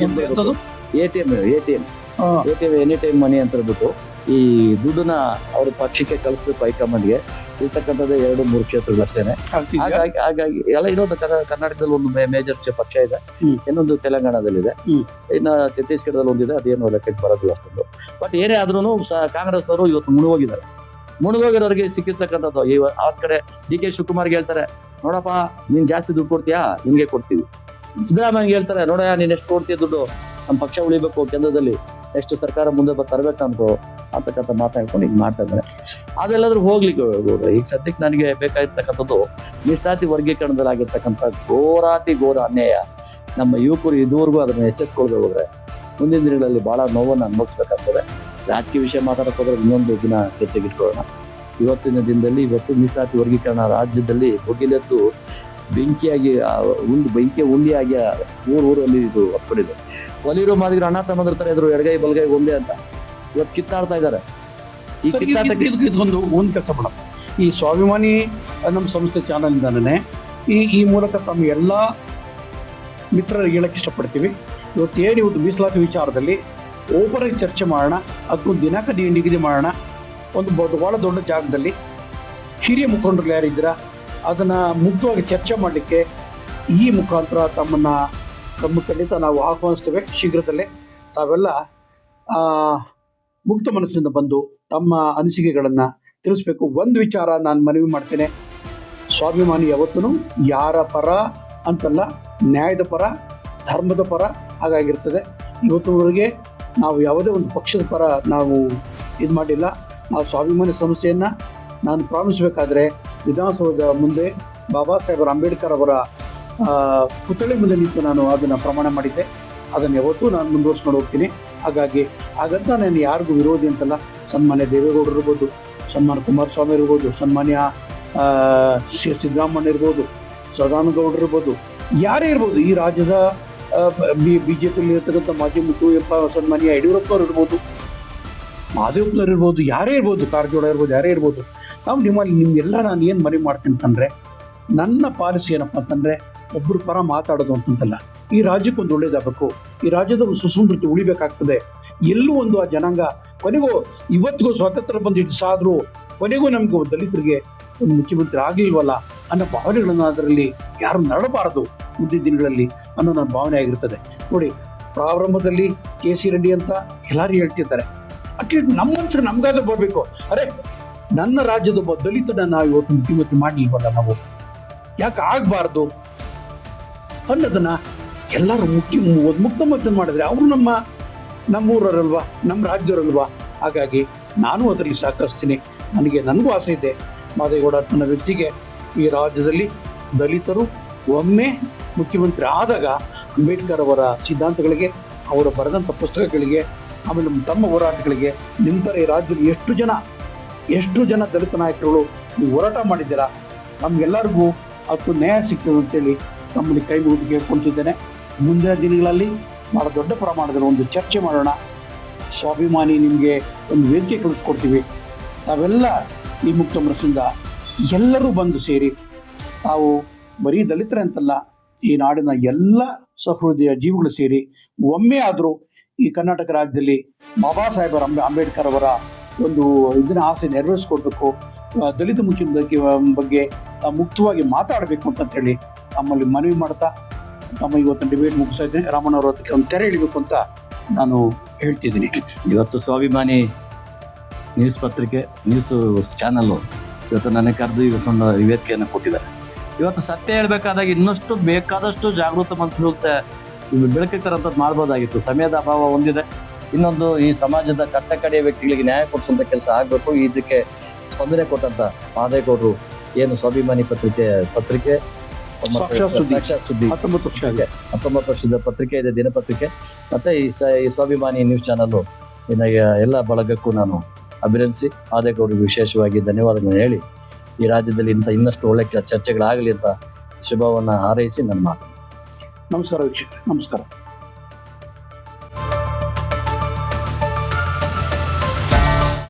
ATM ಎನಿ ಟೈಮ್ ಮನಿ ಅಂತ ಹೇಳ್ಬಿಟ್ಟು ಈ ದುಡ್ಡನ್ನ ಅವ್ರ ಪಕ್ಷಕ್ಕೆ ಕಳಿಸ್ಬೇಕು ಹೈಕಮಾಂಡ್ಗೆ. ಇರ್ತಕ್ಕಂಥದ್ದೇ 2-3 ಕ್ಷೇತ್ರಗಳು ಅಷ್ಟೇನೆ. ಹಾಗಾಗಿ ಎಲ್ಲ ಇನ್ನೊಂದು ಕರ್ನಾಟಕದಲ್ಲಿ ಒಂದು ಮೇಜರ್ ಪಕ್ಷ ಇದೆ, ಇನ್ನೊಂದು ತೆಲಂಗಾಣದಲ್ಲಿದೆ, ಇನ್ನ ಛತ್ತೀಸ್ಗಢದಲ್ಲಿ ಒಂದಿದೆ, ಅದೇನು ಲೆಕ್ಕಕ್ಕೆ ಬರೋದಿಲ್ಲ ಅಷ್ಟೊಂದು. ಬಟ್ ಏನೇ ಆದ್ರೂ ಕಾಂಗ್ರೆಸ್ನವರು ಇವತ್ತು ಮುಳುಗೋಗಿರೋರಿಗೆ ಸಿಕ್ಕಿರ್ತಕ್ಕಂಥದ್ದು. ಆ ಕಡೆ ಡಿ ಕೆ ಶಿವಕುಮಾರ್ಗೆ ಹೇಳ್ತಾರೆ, ನೋಡಪ್ಪ ನೀನ್ ಜಾಸ್ತಿ ದುಡ್ಡು ಕೊಡ್ತೀಯಾ, ನಿಮ್ಗೆ ಕೊಡ್ತೀವಿ. ಸಿದ್ದರಾಮಯ್ಯಗೆ ಹೇಳ್ತಾರೆ, ನೋಡ ನೀನ್ ಎಷ್ಟು ಕೊಡ್ತೀಯ ದುಡ್ಡು, ನಮ್ಮ ಪಕ್ಷ ಉಳಿಬೇಕು, ಕೇಂದ್ರದಲ್ಲಿ ನೆಕ್ಸ್ಟ್ ಸರ್ಕಾರ ಮುಂದೆ ತರಬೇಕಂತ ಅಂತಕ್ಕಂಥ ಮಾತಾಡ್ಕೊಂಡು ಈಗ ಮಾಡ್ತಾ ಇದ್ದಾರೆ. ಅದೆಲ್ಲಾದ್ರೂ ಹೋಗ್ಲಿಕ್ಕೆ ಈಗ ಸದ್ಯಕ್ಕೆ ನನಗೆ ಬೇಕಾಗಿರ್ತಕ್ಕಂಥದ್ದು ಮೀಸಲಾತಿ ವರ್ಗೀಕರಣದಲ್ಲಿ ಆಗಿರ್ತಕ್ಕಂಥ ಘೋರ ಅನ್ಯಾಯ. ನಮ್ಮ ಯುವಕರು ಇದುವರೆಗೂ ಅದನ್ನ ಎಚ್ಚೆತ್ಕೊಳ್ದೆ ಹೋದ್ರೆ ಮುಂದಿನ ದಿನಗಳಲ್ಲಿ ಬಹಳ ನೋವನ್ನು ಅನುಭವಿಸ್ಬೇಕಾಗ್ತದೆ. ರಾಜಕೀಯ ವಿಷಯ ಮಾತಾಡಕ್ ಹೋದ್ರೆ ಇನ್ನೊಂದು ದಿನ ಚರ್ಚೆಗೆ ಇಟ್ಕೊಳ್ಳೋಣ. ಇವತ್ತಿನ ದಿನದಲ್ಲಿ ಇವತ್ತು ಮೀಸಲಾತಿ ವರ್ಗೀಕರಣ ರಾಜ್ಯದಲ್ಲಿ ಭುಗಿಲೆದ್ದು ಬೆಂಕಿಯ ಉಂಡಿಯಾಗಿ ಊರಲ್ಲಿ ಇದು ಹೊತ್ಕೊಂಡಿದೆ. ಒಲಿರು ಮಾದಿದ್ರು ಅಣ್ಣ ತಮ್ಮದ್ರ ತರ ಇದ್ರು, ಎಡಗೈ ಬಲಗೈ ಒಂದೇ ಅಂತ ಇವತ್ತು ಕಿತ್ತಾಡ್ತಾ ಇದ್ದಾರೆ. ಈ ಇದೊಂದು ಕೆಲಸ ಮಾಡೋಣ. ಈ ಸ್ವಾಭಿಮಾನಿ ನಮ್ಮ ಸಂಸ್ಥೆ ಚಾನಲ್ನಿಂದಾನೇ ಈ ಮೂಲಕ ತಮ್ಮ ಎಲ್ಲ ಮಿತ್ರರಿಗೆ ಹೇಳಕ್ಕೆ ಇಷ್ಟಪಡ್ತೀವಿ. ಇವತ್ತು ಮೀಸಲಾತಿ ವಿಚಾರದಲ್ಲಿ ಓಪನ್ ಆಗಿ ಚರ್ಚೆ ಮಾಡೋಣ. ಅದಕ್ಕೊಂದು ದಿನಾಂಕ ನಿಗದಿ ಮಾಡೋಣ. ಒಂದು ಬಹಳ ದೊಡ್ಡ ಜಾಗದಲ್ಲಿ ಹಿರಿಯ ಮುಖಂಡರು ಯಾರಿದ್ದೀರಾ ಅದನ್ನು ಮುಕ್ತವಾಗಿ ಚರ್ಚೆ ಮಾಡಲಿಕ್ಕೆ ಈ ಮುಖಾಂತರ ತಮ್ಮ ಖಂಡಿತ ನಾವು ಆಹ್ವಾನಿಸ್ತೇವೆ. ಶೀಘ್ರದಲ್ಲೇ ತಾವೆಲ್ಲ ಮುಕ್ತ ಮನಸ್ಸಿನಿಂದ ಬಂದು ತಮ್ಮ ಅನಿಸಿಕೆಗಳನ್ನು ತಿಳಿಸ್ಬೇಕು. ಒಂದು ವಿಚಾರ ನಾನು ಮನವಿ ಮಾಡ್ತೇನೆ, ಸ್ವಾಭಿಮಾನಿ ಯಾವತ್ತೂ ಯಾರ ಪರ ಅಂತಲ್ಲ, ನ್ಯಾಯದ ಪರ, ಧರ್ಮದ ಪರ ಹಾಗಾಗಿರ್ತದೆ. ಇವತ್ತುವರೆಗೆ ನಾವು ಯಾವುದೇ ಒಂದು ಪಕ್ಷದ ಪರ ನಾವು ಇದು ಮಾಡಿಲ್ಲ. ನಾವು ಸ್ವಾಭಿಮಾನಿ ಸಂಸ್ಥೆಯನ್ನು ನಾನು ಪ್ರಾರಂಭಿಸಬೇಕಾದ್ರೆ ವಿಧಾನಸೌಧದ ಮುಂದೆ ಬಾಬಾ ಸಾಹೇಬ್ ಅಂಬೇಡ್ಕರ್ ಅವರ ಪುತ್ಥಳಿ ಮುಂದೆ ನಿಂತು ನಾನು ಅದನ್ನು ಪ್ರಮಾಣ ಮಾಡಿದ್ದೆ. ಅದನ್ನು ಯಾವತ್ತೂ ನಾನು ಮುಂದುವರ್ಸ್ಕೊಂಡು ಹೋಗ್ತೀನಿ. ಹಾಗಂತ ನಾನು ಯಾರಿಗೂ ವಿರೋಧಿ ಅಂತಲ್ಲ. ಸನ್ಮಾನ್ಯ ದೇವೇಗೌಡರು ಇರ್ಬೋದು, ಸನ್ಮಾನ್ಯ ಕುಮಾರಸ್ವಾಮಿ ಇರ್ಬೋದು, ಸನ್ಮಾನ್ಯ ಸಿದ್ದರಾಮಯ್ಯ ಇರ್ಬೋದು, ಸದಾನಗೌಡರು ಇರ್ಬೋದು, ಯಾರೇ ಇರ್ಬೋದು, ಈ ರಾಜ್ಯದ BJಪಿಯಲ್ಲಿ ಇರ್ತಕ್ಕಂಥ ಮಾಜಿ ಮುಖ್ಯ ಸನ್ಮಾನ್ಯ ಯಡಿಯೂರಪ್ಪನವ್ರು ಇರ್ಬೋದು, ಮಾದೇವಪ್ಪನವ್ರು ಇರ್ಬೋದು, ಯಾರೇ ಇರ್ಬೋದು, ಕಾರಜೋಳ ಇರ್ಬೋದು, ಯಾರೇ ಇರ್ಬೋದು, ನಾವು ನಿಮಗೆಲ್ಲ ನಾನು ಏನು ಮನವಿ ಮಾಡ್ತೀನಿ ಅಂತಂದರೆ, ನನ್ನ ಪಾಲಿಸಿ ಏನಪ್ಪ ಅಂತಂದರೆ ಒಬ್ಬರು ಪರ ಮಾತಾಡೋದು ಅಂತಂತಲ್ಲ. ಈ ರಾಜ್ಯಕ್ಕೊಂದು ಒಳ್ಳೇದಾಗಬೇಕು, ಈ ರಾಜ್ಯದ ಒಂದು ಸುಸಮೃದ್ಧಿ ಉಳಿಬೇಕಾಗ್ತದೆ. ಎಲ್ಲೂ ಒಂದು ಆ ಜನಾಂಗ ಕೊನೆಗೂ ಇವತ್ತಿಗೂ ಸ್ವಾತಂತ್ರ್ಯ ಬಂದು ಇಡಿಸಾದರೂ ಕೊನೆಗೂ ನಮಗೆ ದಲಿತರಿಗೆ ಒಂದು ಮುಖ್ಯಮಂತ್ರಿ ಆಗಲಿಲ್ವಲ್ಲ ಅನ್ನೋ ಭಾವನೆಗಳನ್ನು ಅದರಲ್ಲಿ ಯಾರು ನರಳಬಾರದು ಮುಂದಿನ ದಿನಗಳಲ್ಲಿ ಅನ್ನೋ ನನ್ನ ಭಾವನೆ ಆಗಿರ್ತದೆ. ನೋಡಿ, ಪ್ರಾರಂಭದಲ್ಲಿ KC ರೆಡ್ಡಿ ಅಂತ ಎಲ್ಲರೂ ಹೇಳ್ತಿದ್ದಾರೆ. ಅಟ್ಲೀಸ್ಟ್ ನಮ್ಮ ಮನಸ್ಸಿಗೆ ನಮಗಾದ್ರೂ ಬರಬೇಕು, ಅರೆ ನನ್ನ ರಾಜ್ಯದ ಒಬ್ಬ ದಲಿತನ ನಾವು ಇವತ್ತು ಮುಖ್ಯಮಂತ್ರಿ ಮಾಡಲಿಲ್ವಲ್ಲ, ನಾವು ಯಾಕೆ ಆಗಬಾರ್ದು ಅನ್ನೋದನ್ನು ಎಲ್ಲರೂ ಮುಕ್ತ ಮಾಡಿದ್ರೆ ಅವರು ನಮ್ಮೂರವರಲ್ವಾ, ನಮ್ಮ ರಾಜ್ಯದವರಲ್ವಾ. ಹಾಗಾಗಿ ನಾನು ಅದರಲ್ಲಿ ಸಹಕರಿಸ್ತೀನಿ. ನನಗೂ ಆಸೆ ಇದೆ, ಮಾದೇಗೌಡ ತನ್ನ ವ್ಯಕ್ತಿಗೆ ಈ ರಾಜ್ಯದಲ್ಲಿ ದಲಿತರು ಒಮ್ಮೆ ಮುಖ್ಯಮಂತ್ರಿ ಆದಾಗ ಅಂಬೇಡ್ಕರ್ ಅವರ ಸಿದ್ಧಾಂತಗಳಿಗೆ, ಅವರು ಬರೆದಂಥ ಪುಸ್ತಕಗಳಿಗೆ, ಆಮೇಲೆ ತಮ್ಮ ಹೋರಾಟಗಳಿಗೆ ನಿಂತರ ಈ ರಾಜ್ಯದಲ್ಲಿ ಎಷ್ಟು ಜನ ದಲಿತ ನಾಯಕರುಗಳು ನೀವು ಹೋರಾಟ ಮಾಡಿದ್ದೀರಾ, ನಮಗೆಲ್ಲರಿಗೂ ಅದಕ್ಕೂ ನ್ಯಾಯ ಸಿಗ್ತದೆ ಅಂತೇಳಿ ನಮ್ಮಲ್ಲಿ ಕೈ ಮುಗಿದು ಕೇಳ್ಕೊಳ್ತಿದ್ದೇನೆ. ಮುಂದಿನ ದಿನಗಳಲ್ಲಿ ಭಾಳ ದೊಡ್ಡ ಪ್ರಮಾಣದಲ್ಲಿ ಒಂದು ಚರ್ಚೆ ಮಾಡೋಣ. ಸ್ವಾಭಿಮಾನಿ ನಿಮಗೆ ಒಂದು ವೇದಿಕೆ ಕಳಿಸ್ಕೊಡ್ತೀವಿ. ತಾವೆಲ್ಲ ಈ ಮುಕ್ತ ಮನಸ್ಸಿಂದ ಎಲ್ಲರೂ ಬಂದು ಸೇರಿ, ತಾವು ಬರೀ ದಲಿತರೇ ಅಂತಲ್ಲ, ಈ ನಾಡಿನ ಎಲ್ಲ ಸಹೃದಯ ಜೀವಿಗಳು ಸೇರಿ ಒಮ್ಮೆ ಆದರೂ ಈ ಕರ್ನಾಟಕ ರಾಜ್ಯದಲ್ಲಿ ಬಾಬಾ ಸಾಹೇಬರ ಅಂಬೇಡ್ಕರ್ ಅವರ ಒಂದು ಇದನ್ನ ಆಸೆ ನೆರವೇರಿಸ್ಕೊಡ್ಬೇಕು, ದಲಿತ ಮುಖ್ಯಮಂತ್ರಿ ಬಗ್ಗೆ ಮುಕ್ತವಾಗಿ ಮಾತಾಡಬೇಕು ಅಂತೇಳಿ ತಮ್ಮಲ್ಲಿ ಮನವಿ ಮಾಡ್ತಾ ತಮ್ಮ ಇವತ್ತು ಡಿಬೇಟ್ ಮುಗಿಸ್ತಾ ಇದ್ದೀನಿ. ರಾಮಣ್ಣವರು ಅದಕ್ಕೆ ಒಂದು ತೆರೆ ಇಳಿಬೇಕು ಅಂತ ನಾನು ಹೇಳ್ತಿದ್ದೀನಿ. ಇವತ್ತು ಸ್ವಾಭಿಮಾನಿ ನ್ಯೂಸ್ ಪತ್ರಿಕೆ ನ್ಯೂಸ್ ಚಾನಲ್ಲು ಇವತ್ತು ನನಗೆ ಕರೆದು ಇವತ್ತೊಂದು ವೇದಿಕೆಯನ್ನು ಕೊಟ್ಟಿದ್ದಾರೆ. ಇವತ್ತು ಸತ್ಯ ಹೇಳಬೇಕಾದಾಗ ಇನ್ನಷ್ಟು ಬೇಕಾದಷ್ಟು ಜಾಗೃತ ಮನಸ್ಸು ಬೆಳಕಿಗೆ ತರಂಥದ್ದು ಮಾಡ್ಬೋದಾಗಿತ್ತು. ಸಮಯದ ಅಭಾವ ಹೊಂದಿದೆ. ಇನ್ನೊಂದು ಈ ಸಮಾಜದ ಕಟ್ಟಕಡೆಯ ವ್ಯಕ್ತಿಗಳಿಗೆ ನ್ಯಾಯ ಕೊಡಿಸುವಂಥ ಕೆಲಸ ಆಗಬೇಕು. ಇದಕ್ಕೆ ಸ್ಪಂದನೆ ಕೊಟ್ಟಂತ ಮಾದೇಗೌಡರು ಏನು ಸ್ವಾಭಿಮಾನಿ ಪತ್ರಿಕೆ ಸಾಕ್ಷಾತ್ ಸುದ್ದಿ. ಸಾಕ್ಷಾತ್ ಸುದ್ದಿ 19 ವರ್ಷ ಆಗಿದೆ. 19 ವರ್ಷದ ಪತ್ರಿಕೆ ಇದೆ, ದಿನಪತ್ರಿಕೆ. ಮತ್ತೆ ಈ ಸ್ವಾಭಿಮಾನಿ ನ್ಯೂಸ್ ಚಾನಲ್ ಎಲ್ಲ ಬಳಗಕ್ಕೂ ನಾನು ಅಭಿನಂದಿಸಿ ಮಾದೇಗೌಡರಿಗೆ ವಿಶೇಷವಾಗಿ ಧನ್ಯವಾದಗಳನ್ನು ಹೇಳಿ ಈ ರಾಜ್ಯದಲ್ಲಿ ಇನ್ನಷ್ಟು ಒಳ್ಳೆ ಚರ್ಚೆಗಳಾಗಲಿ ಅಂತ ಶುಭವನ್ನು ಹಾರೈಸಿ ನನ್ನ ಮಾತು. ನಮಸ್ಕಾರ ವೀಕ್ಷಕರೇ, ನಮಸ್ಕಾರ.